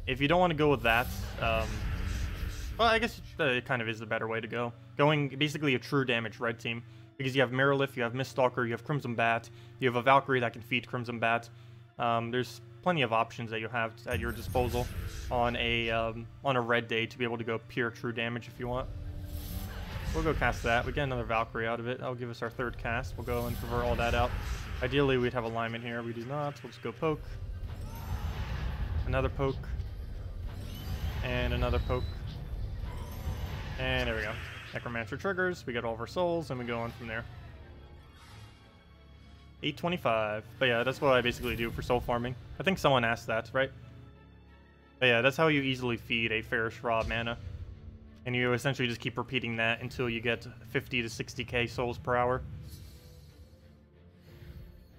if you don't want to go with that, well, I guess it kind of is the better way to go. Going basically a true damage red team. Because you have Merilith, you have Miststalker, you have Crimson Bat, you have a Valkyrie that can feed Crimson Bat. There's plenty of options that you have at your disposal on a red day to be able to go pure true damage if you want. We'll go cast that. We get another Valkyrie out of it. That'll give us our 3rd cast. We'll go and convert all that out. Ideally, we'd have alignment here. We do not. We'll just go poke. Another poke. And another poke. And there we go. Necromancer triggers. We get all of our souls, and we go on from there. 825. But yeah, that's what I basically do for soul farming. I think someone asked that, right? But yeah, that's how you easily feed a Ferris Raw mana. And you essentially just keep repeating that until you get 50 to 60k souls per hour.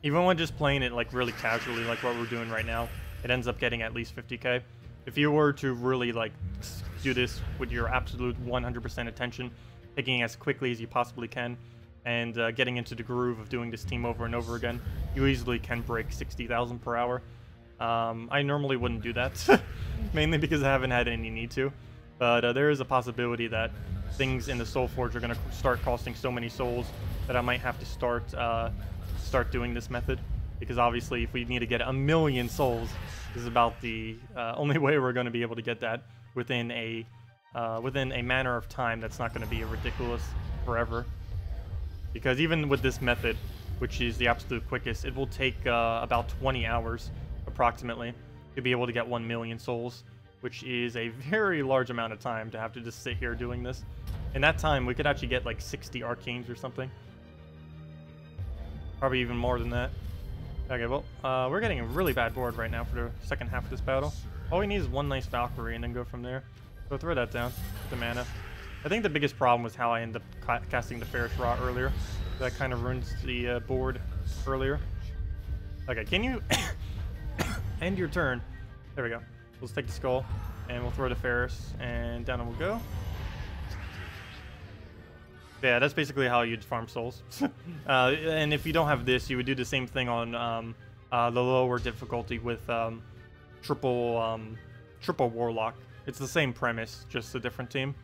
Even when just playing it like really casually, like what we're doing right now, it ends up getting at least 50k. If you were to really like do this with your absolute 100% attention, picking as quickly as you possibly can, and getting into the groove of doing this team over and over again, you easily can break 60,000 per hour. I normally wouldn't do that, mainly because I haven't had any need to. But there is a possibility that things in the Soul Forge are going to start costing so many souls that I might have to start doing this method. Because obviously, if we need to get 1,000,000 souls, this is about the only way we're going to be able to get that within a manner of time that's not going to be ridiculous forever. Because even with this method, which is the absolute quickest, it will take about 20 hours approximately to be able to get 1,000,000 souls, which is a very large amount of time to have to just sit here doing this. In that time, we could actually get like 60 arcanes or something. Probably even more than that. Okay, well, we're getting a really bad board right now for the second half of this battle. All we need is one nice Valkyrie and then go from there. So throw that down, the mana. I think the biggest problem was how I ended up casting the Ferris Raw earlier. That kind of ruins the board earlier. Okay, can you end your turn? There we go. Let's take the skull, and we'll throw the Ferris, and down it will go. Yeah, that's basically how you'd farm souls. And if you don't have this, you would do the same thing on the lower difficulty with triple Warlock. It's the same premise, just a different team.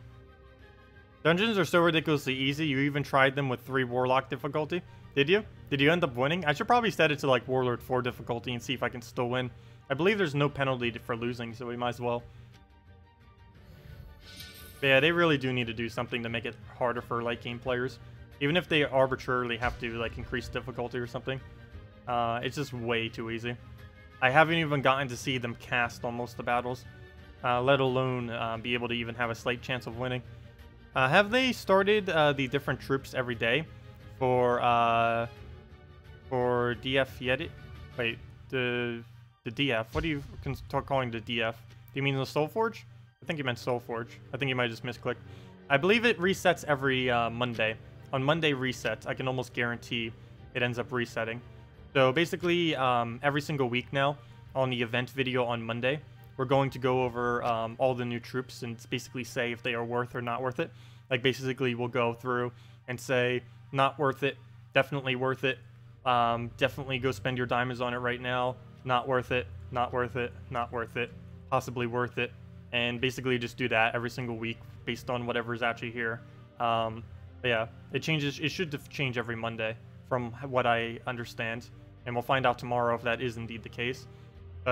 Dungeons are so ridiculously easy, you even tried them with 3 Warlock difficulty. Did you? Did you end up winning? I should probably set it to like Warlord 4 difficulty and see if I can still win. I believe there's no penalty for losing, so we might as well. But yeah, they really do need to do something to make it harder for late game players. Even if they arbitrarily have to like increase difficulty or something. It's just way too easy. I haven't even gotten to see them cast on most of the battles. Let alone be able to even have a slight chance of winning. Have they started the different troops every day for DF yet? Wait, the DF. What are you calling the DF? Do you mean the Soul Forge? I think you meant Soul Forge. I think you might just misclick. I believe it resets every Monday. On Monday resets, I can almost guarantee it ends up resetting. So basically, every single week now, on the event video on Monday, we're going to go over all the new troops and basically say if they are worth or not worth it. Like basically we'll go through and say, not worth it, definitely worth it, definitely go spend your diamonds on it right now, not worth it, not worth it, not worth it, possibly worth it. And basically just do that every single week based on whatever's actually here. But yeah, it changes. It should change every Monday from what I understand. And we'll find out tomorrow if that is indeed the case.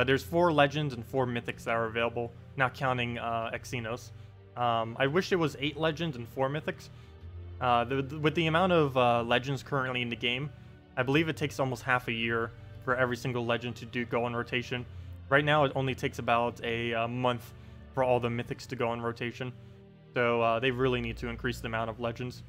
There's 4 legends and 4 mythics that are available, not counting Xenos. I wish it was 8 legends and 4 mythics. With the amount of legends currently in the game, I believe it takes almost half a year for every single legend to go on rotation. Right now, it only takes about a month for all the mythics to go on rotation. So they really need to increase the amount of legends.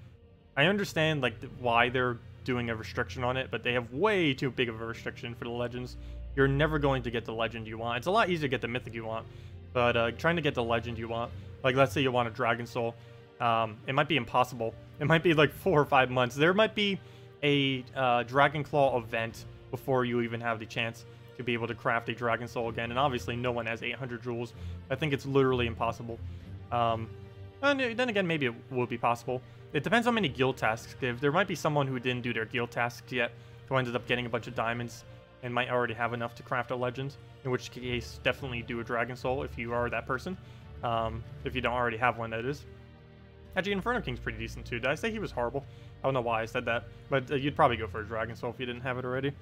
I understand like why they're doing a restriction on it, but they have way too big of a restriction for the legends. You're never going to get the legend you want. It's a lot easier to get the mythic you want, but trying to get the legend you want, like let's say you want a Dragon Soul, it might be impossible. It might be like 4 or 5 months. There might be a Dragon Claw event before you even have the chance to be able to craft a Dragon Soul again, and obviously no one has 800 jewels. I think it's literally impossible. And then again, maybe it will be possible. It depends on how many guild tasks give. There might be someone who didn't do their guild tasks yet, who ended up getting a bunch of diamonds, and might already have enough to craft a legend, in which case definitely do a Dragon Soul if you are that person. If you don't already have one, that is. Actually, Inferno King's pretty decent too. Did I say he was horrible? I don't know why I said that, but you'd probably go for a Dragon Soul if you didn't have it already.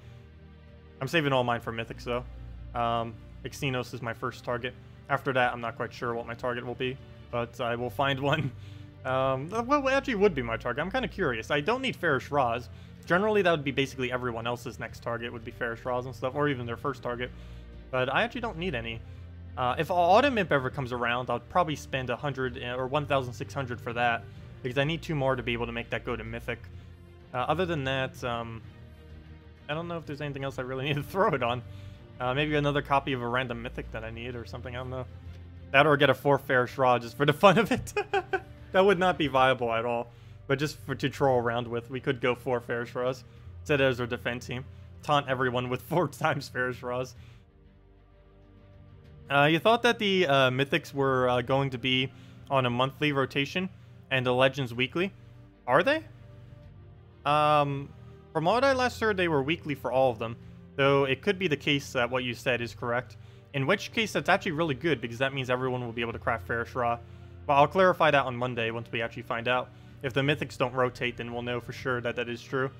I'm saving all mine for Mythics though. Xenos is my first target. After that, I'm not quite sure what my target will be, but I will find one. Well, it actually would be my target. I'm kind of curious. I don't need Farish Raz. Generally, that would be basically everyone else's next target would be Farish Raz and stuff, or even their first target. But I actually don't need any. If Autumn Imp ever comes around, I'll probably spend 100 or 1,600 for that, because I need 2 more to be able to make that go to Mythic. Other than that, I don't know if there's anything else I really need to throw it on. Maybe another copy of a random Mythic that I need or something, I don't know. That or get a 4 Farish Raz just for the fun of it. That would not be viable at all. But just to troll around with, we could go 4 Farish Raz. Set it as our defense team. Taunt everyone with 4 times Farish Raz. You thought that the Mythics were going to be on a monthly rotation and the Legends weekly. Are they? From what I last heard, they were weekly for all of them. Though it could be the case that what you said is correct. In which case, that's actually really good, because that means everyone will be able to craft Farish Raz. But I'll clarify that on Monday once we actually find out. If the Mythics don't rotate, then we'll know for sure that that is true.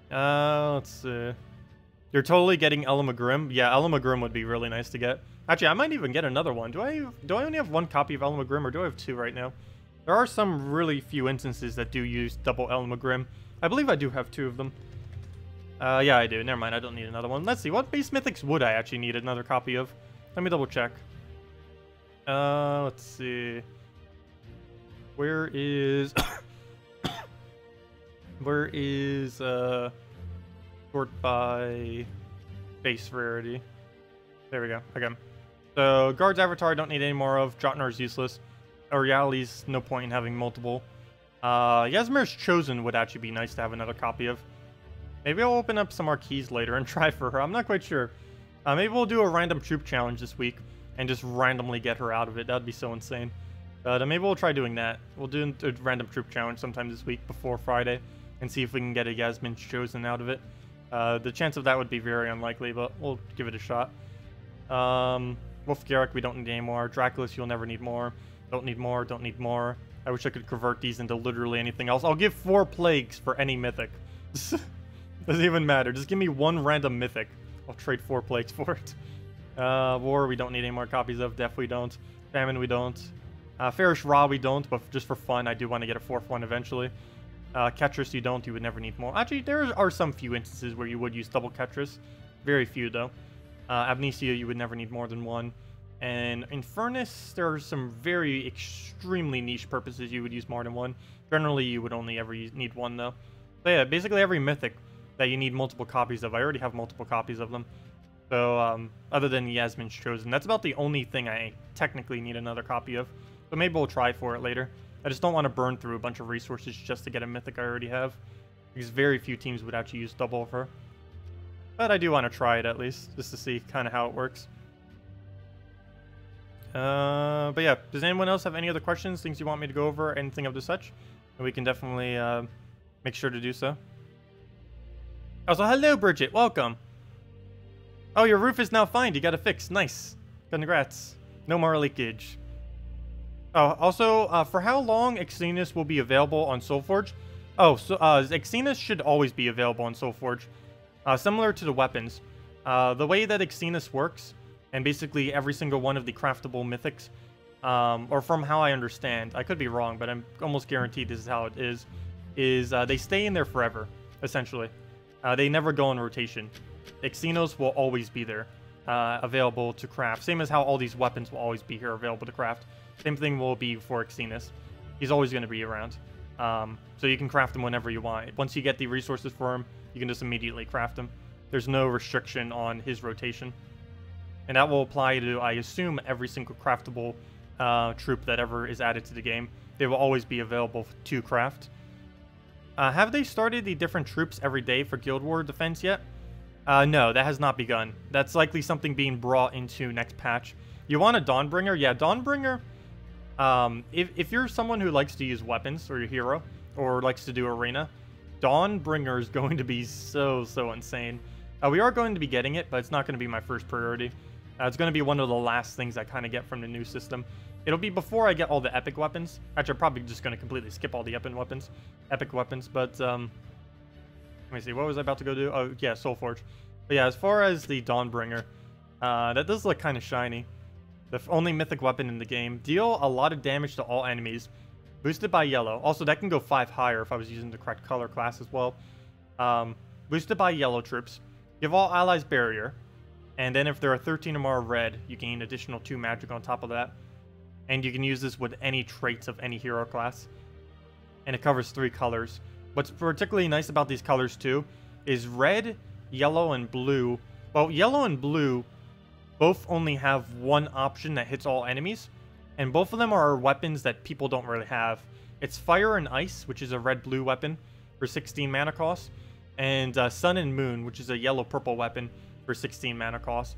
Let's see. You're totally getting Elamagrim. Yeah, Elamagrim would be really nice to get. Actually, I might even get another one. Do I only have 1 copy of Elamagrim, or do I have 2 right now? There are some really few instances that do use double Elamagrim. I believe I do have 2 of them. Yeah, I do. Never mind, I don't need another one. Let's see, what base Mythics would I actually need another copy of? Let me double check. Let's see. Where is... Where is, sort by base rarity. There we go. Okay. So, Guard's Avatar, I don't need any more of. Jotnar's useless. Oriali's no point in having multiple. Yasmir's Chosen would actually be nice to have another copy of. Maybe I'll open up some marquees later and try for her. I'm not quite sure. Maybe we'll do a random troop challenge this week and just randomly get her out of it. That'd be so insane. But maybe we'll try doing that. We'll do a random troop challenge sometime this week before Friday and see if we can get a Yasmin's Chosen out of it. The chance of that would be very unlikely, but we'll give it a shot. Wolf Garrick, we don't need any more. Draculus, you'll never need more. Don't need more, don't need more. I wish I could convert these into literally anything else. I'll give 4 plagues for any mythic. Doesn't even matter. Just give me 1 random mythic. I'll trade 4 plagues for it. War, we don't need any more copies of. Death, we don't. Famine, we don't. Farish Ra, we don't, but just for fun, I do want to get a 4th one eventually. Ketris, you don't. You would never need more. Actually, there are some few instances where you would use double Ketris. Very few, though. Amnesia, you would never need more than 1. And Infernus, there are some very extremely niche purposes you would use more than 1. Generally, you would only ever need 1, though. So yeah, basically every mythic that you need multiple copies of, I already have multiple copies of them. So, other than Yasmin's Chosen, that's about the only thing I technically need another copy of. So maybe we'll try for it later. I just don't want to burn through a bunch of resources just to get a mythic I already have, because very few teams would actually use double of her. But I do want to try it at least, just to see kind of how it works. But yeah, does anyone else have any other questions, things you want me to go over, anything of the such? And we can definitely make sure to do so. Also, hello Bridget, welcome. Oh, your roof is now fine, you got it fixed, nice. Congrats. No more leakage. Oh, also, for how long Exenus will be available on Soulforge? Oh, so Exenus should always be available on Soulforge. Similar to the weapons. The way that Exenus works, and basically every single one of the craftable mythics, or from how I understand, I could be wrong, but I'm almost guaranteed this is how it is they stay in there forever, essentially. They never go in rotation. Exenus will always be there, available to craft. Same as how all these weapons will always be here, available to craft. Same thing will be for Exenus. He's always going to be around. So you can craft him whenever you want. Once you get the resources for him, you can just immediately craft him. There's no restriction on his rotation. And that will apply to, I assume, every single craftable troop that ever is added to the game. They will always be available to craft. Have they started the different troops every day for Guild War Defense yet? No, that has not begun. That's likely something being brought into next patch. You want a Dawnbringer? Yeah, Dawnbringer. If you're someone who likes to use weapons, or your hero, or likes to do arena, Dawnbringer is going to be so insane. We are going to be getting it, but it's not going to be my first priority. It's going to be one of the last things I kind of get from the new system. It'll be before I get all the epic weapons. Actually, I'm probably just going to completely skip all the epic weapons. But, let me see, what was I about to go do? Oh, yeah, Soulforge. But yeah, as far as the Dawnbringer, that does look kind of shiny. The only mythic weapon in the game. Deal a lot of damage to all enemies. Boosted by yellow. Also, that can go 5 higher if I was using the correct color class as well. Boosted by yellow troops. Give all allies barrier. And then if there are 13 or more red, you gain additional 2 magic on top of that. And you can use this with any traits of any hero class. And it covers 3 colors. What's particularly nice about these colors too is red, yellow, and blue. Well, yellow and blue both only have 1 option that hits all enemies. And both of them are weapons that people don't really have. It's Fire and Ice, which is a red-blue weapon for 16 mana cost. And Sun and Moon, which is a yellow-purple weapon for 16 mana cost.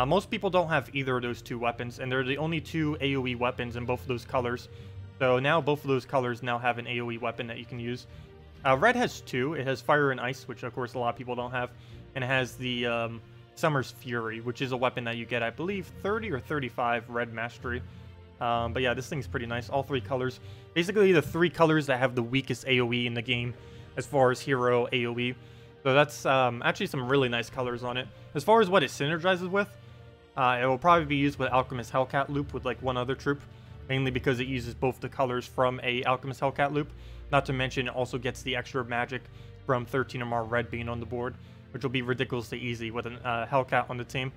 Most people don't have either of those 2 weapons, and they're the only 2 AoE weapons in both of those colors. So now both of those colors now have an AoE weapon that you can use. Red has 2. It has Fire and Ice, which of course a lot of people don't have. And it has the Summer's Fury, which is a weapon that you get, I believe, 30 or 35 red mastery. But yeah, this thing's pretty nice. All 3 colors. Basically the 3 colors that have the weakest AoE in the game as far as hero AoE. So that's actually some really nice colors on it. As far as what it synergizes with, it will probably be used with Alchemist Hellcat loop with like 1 other troop. Mainly because it uses both the colors from a Alchemist Hellcat loop. Not to mention it also gets the extra magic from 13 or more red being on the board, which will be ridiculously easy with an Hellcat on the team.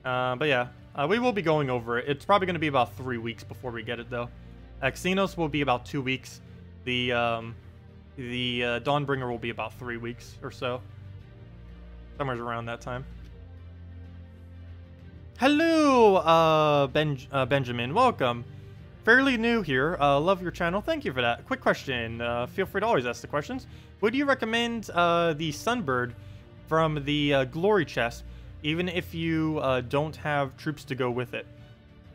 But yeah, we will be going over it. It's probably going to be about 3 weeks before we get it though. Xenos will be about 2 weeks. The Dawnbringer will be about 3 weeks or so. Somewhere around that time. Hello, Benjamin. Welcome. Fairly new here. Love your channel. Thank you for that. Quick question. Feel free to always ask the questions. Would you recommend the Sunbird from the Glory chest, even if you don't have troops to go with it?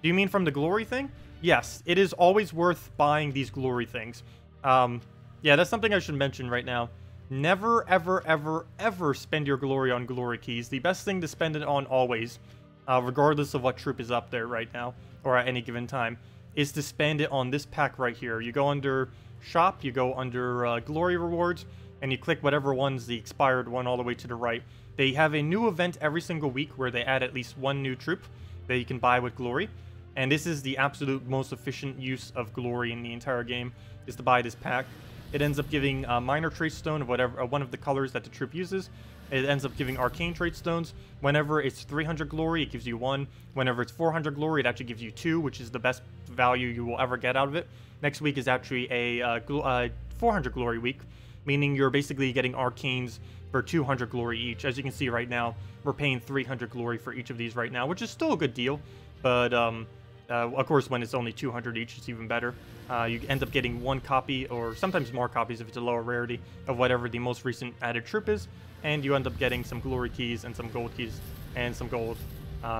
Do you mean from the Glory thing? Yes, it is always worth buying these Glory things. Yeah, that's something I should mention right now. Never, ever, ever, ever spend your Glory on Glory keys. The best thing to spend it on always, regardless of what troop is up there right now, or at any given time, is to spend it on this pack right here. You go under Shop, you go under Glory Rewards, and you click whatever one's the expired one all the way to the right. They have a new event every single week where they add at least one new troop that you can buy with Glory. And this is the absolute most efficient use of Glory in the entire game, is to buy this pack. It ends up giving minor trait stone of whatever one of the colors that the troop uses. It ends up giving arcane trait stones. Whenever it's 300 glory, it gives you 1. Whenever it's 400 glory, it actually gives you 2, which is the best value you will ever get out of it. Next week is actually a 400 glory week, meaning you're basically getting arcanes for 200 glory each. As you can see right now, we're paying 300 glory for each of these right now, which is still a good deal. But of course, when it's only 200 each, it's even better. You end up getting 1 copy, or sometimes more copies if it's a lower rarity, of whatever the most recent added troop is. And you end up getting some glory keys and some gold keys and some gold.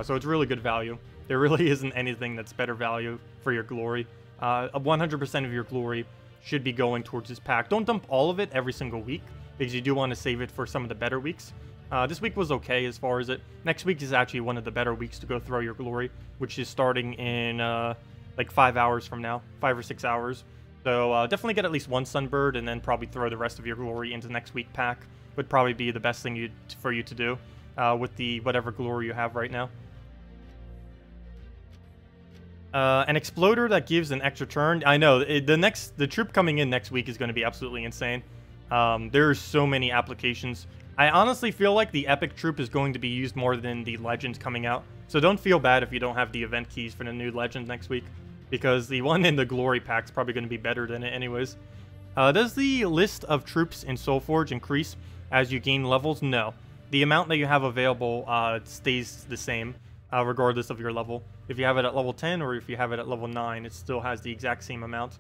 So it's really good value. There really isn't anything that's better value for your glory. 100% of your glory should be going towards this pack. Don't dump all of it every single week, because you do want to save it for some of the better weeks. This week was okay as far as it. Next week is actually one of the better weeks to go throw your glory, which is starting in like 5 hours from now, 5 or 6 hours. So definitely get at least 1 Sunbird, and then probably throw the rest of your glory into next week pack. Would probably be the best thing for you to do with the whatever glory you have right now. An exploder that gives an extra turn. I know the troop coming in next week is going to be absolutely insane. There's so many applications. I honestly feel like the epic troop is going to be used more than the legend coming out. So don't feel bad if you don't have the event keys for the new legend next week, because the one in the glory pack is probably going to be better than it anyways. Does the list of troops in Soulforge increase as you gain levels? No. The amount that you have available stays the same, regardless of your level. If you have it at level 10 or if you have it at level 9, it still has the exact same amount.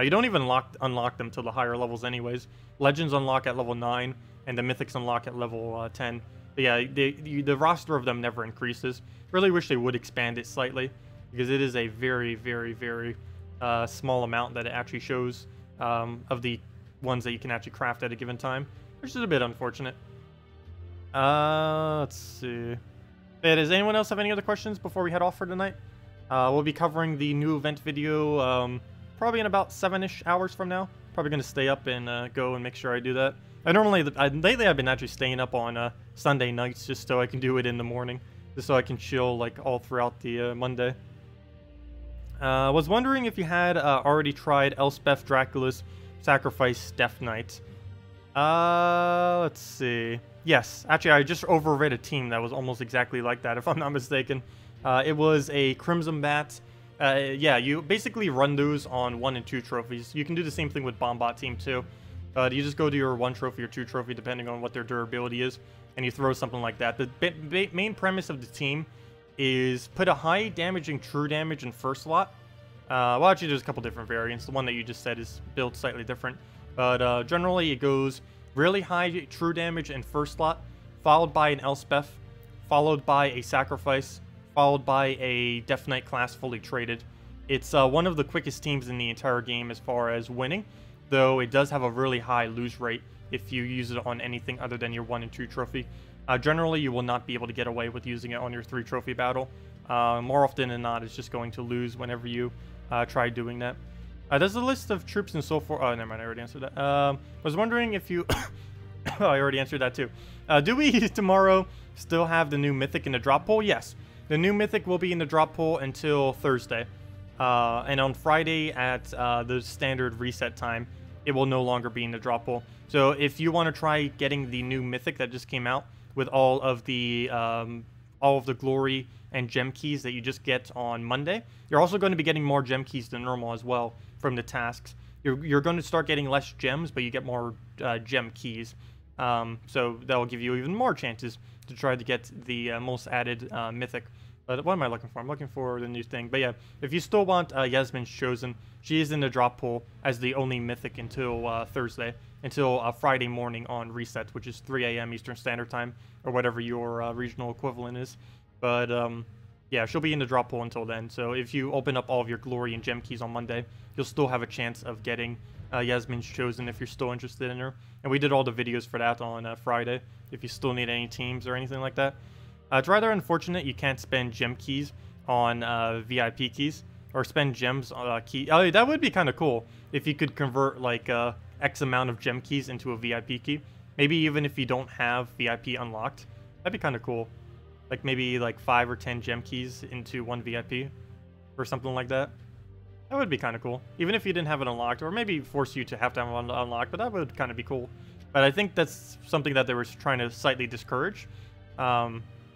You don't even unlock them till the higher levels anyways. Legends unlock at level 9, and the Mythics unlock at level 10. But yeah, the roster of them never increases. Really wish they would expand it slightly, because it is a very, very, very small amount that it actually shows of the ones that you can actually craft at a given time, which is a bit unfortunate. Let's see. Yeah, does anyone else have any other questions before we head off for tonight? We'll be covering the new event video probably in about 7-ish hours from now. Probably going to stay up and go and make sure I do that. Lately I've been actually staying up on Sunday nights just so I can do it in the morning, just so I can chill like all throughout the Monday. Was wondering if you had already tried Elspeth Dracula's Sacrifice Death Knight. Let's see. Yes, actually I just overread a team that was almost exactly like that, if I'm not mistaken. It was a Crimson Bat. Yeah, you basically run those on 1 and 2 trophies. You can do the same thing with Bombot team too. You just go to your 1 trophy or 2 trophy, depending on what their durability is, and you throw something like that. The main premise of the team is put a high damaging true damage in first slot. Well, actually, there's a couple different variants. The one that you just said is built slightly different. But generally, it goes really high true damage in first slot, followed by an Elspeth, followed by a Sacrifice, followed by a Death Knight class fully traded. It's one of the quickest teams in the entire game as far as winning, though it does have a really high lose rate if you use it on anything other than your 1 and 2 trophy. Generally, you will not be able to get away with using it on your 3 trophy battle. More often than not, it's just going to lose whenever you try doing that. There's a list of troops and so forth. Oh, never mind, I already answered that. I was wondering if you... Oh, I already answered that too. Do we tomorrow still have the new Mythic in the drop pool? Yes. The new Mythic will be in the drop pool until Thursday. And on Friday at the standard reset time, it will no longer be in the drop pool. So if you want to try getting the new Mythic that just came out with all of the glory and gem keys that you just get on Monday, you're also going to be getting more gem keys than normal as well from the tasks. You're going to start getting less gems, but you get more gem keys. So that will give you even more chances to try to get the most added Mythic. But what am I looking for? I'm looking for the new thing. But yeah, if you still want Yasmin's Chosen, she is in the drop pool as the only Mythic until Thursday, until Friday morning on reset, which is 3 a.m. Eastern Standard Time, or whatever your regional equivalent is. But yeah, she'll be in the drop pool until then. So if you open up all of your glory and gem keys on Monday, you'll still have a chance of getting Yasmin's Chosen if you're still interested in her. And we did all the videos for that on Friday, if you still need any teams or anything like that. It's rather unfortunate you can't spend gem keys on VIP keys, or spend gems on key. Oh, that would be kind of cool if you could convert like X amount of gem keys into a VIP key. Maybe even if you don't have VIP unlocked, that'd be kind of cool. Like maybe like 5 or 10 gem keys into one VIP, or something like that. That would be kind of cool, even if you didn't have it unlocked, or maybe force you to have it unlocked. But that would kind of be cool. But I think that's something that they were trying to slightly discourage.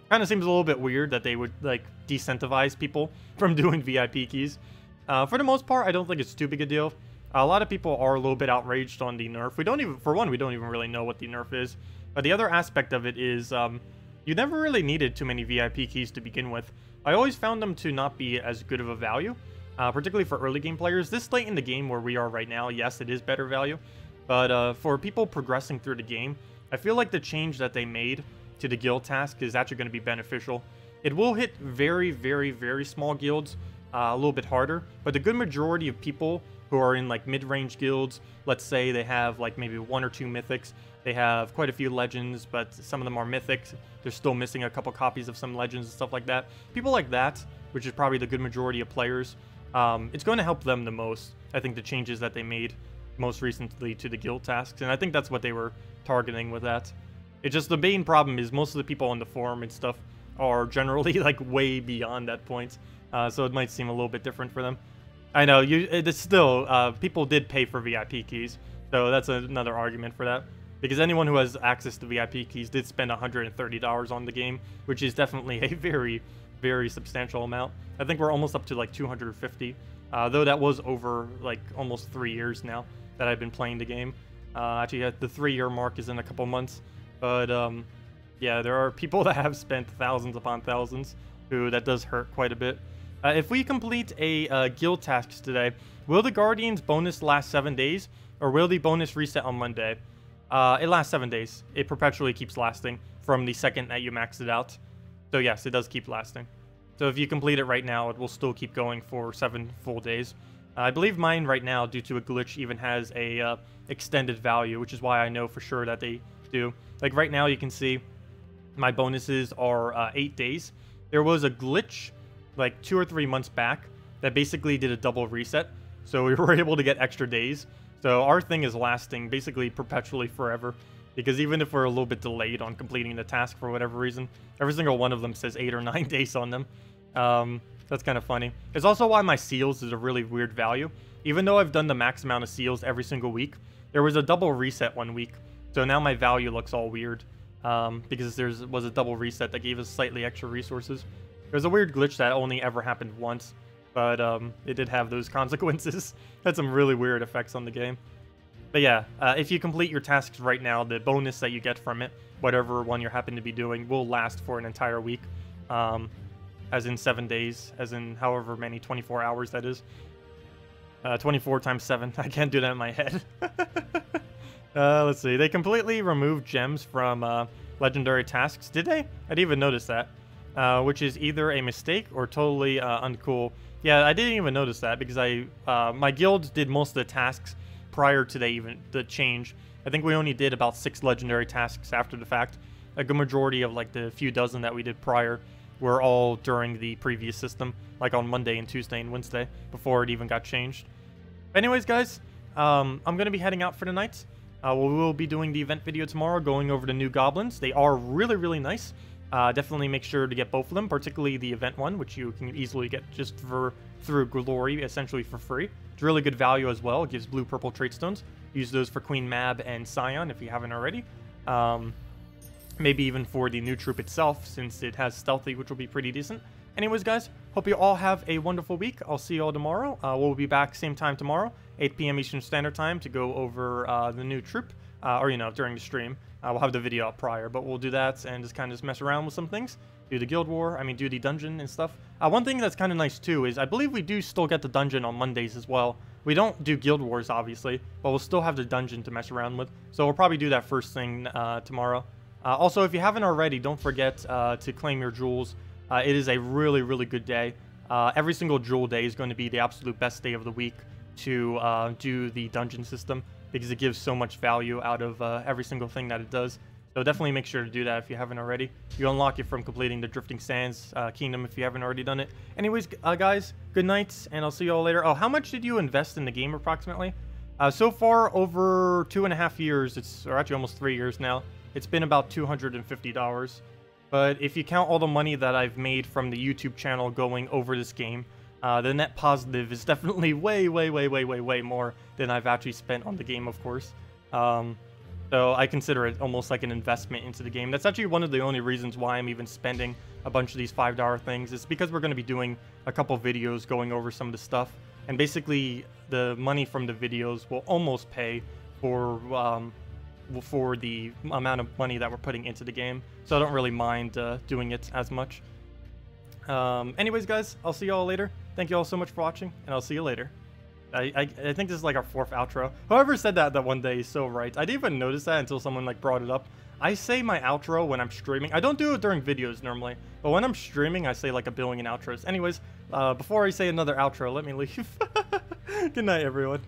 Kind of seems a little bit weird that they would like decentivize people from doing VIP keys. For the most part, I don't think it's too big a deal. A lot of people are a little bit outraged on the nerf. We don't even really know what the nerf is. But the other aspect of it is you never really needed too many VIP keys to begin with. I always found them to not be as good of a value, particularly for early game players. This late in the game where we are right now, yes, it is better value. But for people progressing through the game, I feel like the change that they made to the guild task is actually going to be beneficial. It will hit very, very, very small guilds a little bit harder, but the good majority of people who are in like mid-range guilds, let's say they have like maybe 1 or 2 mythics, they have quite a few legends, but some of them are mythics, they're still missing a couple copies of some legends and stuff like that. People like that, which is probably the good majority of players, it's going to help them the most. I think the changes that they made most recently to the guild tasks, and I think that's what they were targeting with that. It's just the main problem is most of the people on the forum and stuff are generally like way beyond that point, so it might seem a little bit different for them. I know it's still people did pay for VIP keys, so that's another argument for that. Because anyone who has access to VIP keys did spend $130 on the game, which is definitely a very, very substantial amount. I think we're almost up to like 250, though that was over like almost 3 years now that I've been playing the game. Actually, the 3-year mark is in a couple months. But, yeah, there are people that have spent thousands upon thousands, who that does hurt quite a bit. If we complete a guild tasks today, will the Guardian's bonus last 7 days, or will the bonus reset on Monday? It lasts 7 days. It perpetually keeps lasting from the second that you max it out. So, yes, it does keep lasting. So, if you complete it right now, it will still keep going for 7 full days. I believe mine right now, due to a glitch, even has a extended value, which is why I know for sure that they do. Like right now you can see my bonuses are 8 days. There was a glitch like 2 or 3 months back that basically did a double reset, so we were able to get extra days. So our thing is lasting basically perpetually forever, because even if we're a little bit delayed on completing the task for whatever reason, every single one of them says 8 or 9 days on them. That's kind of funny. It's also why my seals is a really weird value. Even though I've done the max amount of seals every single week, there was a double reset one week. So now my value looks all weird, because there was a double reset that gave us slightly extra resources. There's a weird glitch that only ever happened once, but it did have those consequences. Had some really weird effects on the game. But yeah, if you complete your tasks right now, the bonus that you get from it, whatever one you happen to be doing, will last for an entire week. As in 7 days, as in however many 24 hours that is. 24 times 7. I can't do that in my head. Let's see. They completely removed gems from legendary tasks. Did they? I didn't even notice that. Which is either a mistake or totally uncool. Yeah, I didn't even notice that because my guild did most of the tasks prior to the change. I think we only did about 6 legendary tasks after the fact. A good majority of like the few dozen that we did prior were all during the previous system, like on Monday and Tuesday and Wednesday, before it even got changed. Anyways, guys, I'm going to be heading out for the night. We will be doing the event video tomorrow, going over the new goblins. They are really, really nice. Definitely make sure to get both of them, particularly the event one, which you can easily get just through Glory, essentially for free. It's really good value as well. It gives blue-purple trait stones. Use those for Queen Mab and Scion if you haven't already. Maybe even for the new troop itself, since it has stealthy, which will be pretty decent. Anyways, guys, hope you all have a wonderful week. I'll see you all tomorrow. We'll be back same time tomorrow, 8 p.m. Eastern Standard Time, to go over the new troop, or, you know, during the stream. We'll have the video up prior, but we'll do that and just kind of mess around with some things. do the guild war, do the dungeon and stuff. One thing that's kind of nice too is I believe we do still get the dungeon on Mondays as well. We don't do guild wars obviously, but we'll still have the dungeon to mess around with. So we'll probably do that first thing tomorrow. Also, if you haven't already, don't forget to claim your jewels. It is a really, really good day. Every single jewel day is going to be the absolute best day of the week to do the dungeon system, because it gives so much value out of every single thing that it does. So definitely make sure to do that if you haven't already. You unlock it from completing the Drifting Sands Kingdom if you haven't already done it. Anyways, guys, good night, and I'll see you all later. Oh, how much did you invest in the game approximately? So far, over 2.5 years, or actually almost 3 years now, it's been about $250. But if you count all the money that I've made from the YouTube channel going over this game, the net positive is definitely way more than I've actually spent on the game, of course. So I consider it almost like an investment into the game. That's actually one of the only reasons why I'm even spending a bunch of these $5 things. It's because we're going to be doing a couple videos going over some of the stuff. And basically, the money from the videos will almost pay for the amount of money that we're putting into the game. So I don't really mind doing it as much. Anyways, guys, I'll see you all later. Thank you all so much for watching, and I'll see you later. I think this is like our 4th outro. Whoever said that one day is so right. I didn't even notice that until someone like brought it up. I say my outro when I'm streaming. I don't do it during videos normally, but when I'm streaming, I say like 1 billion outros. Anyways, before I say another outro, let me leave. Good night, everyone.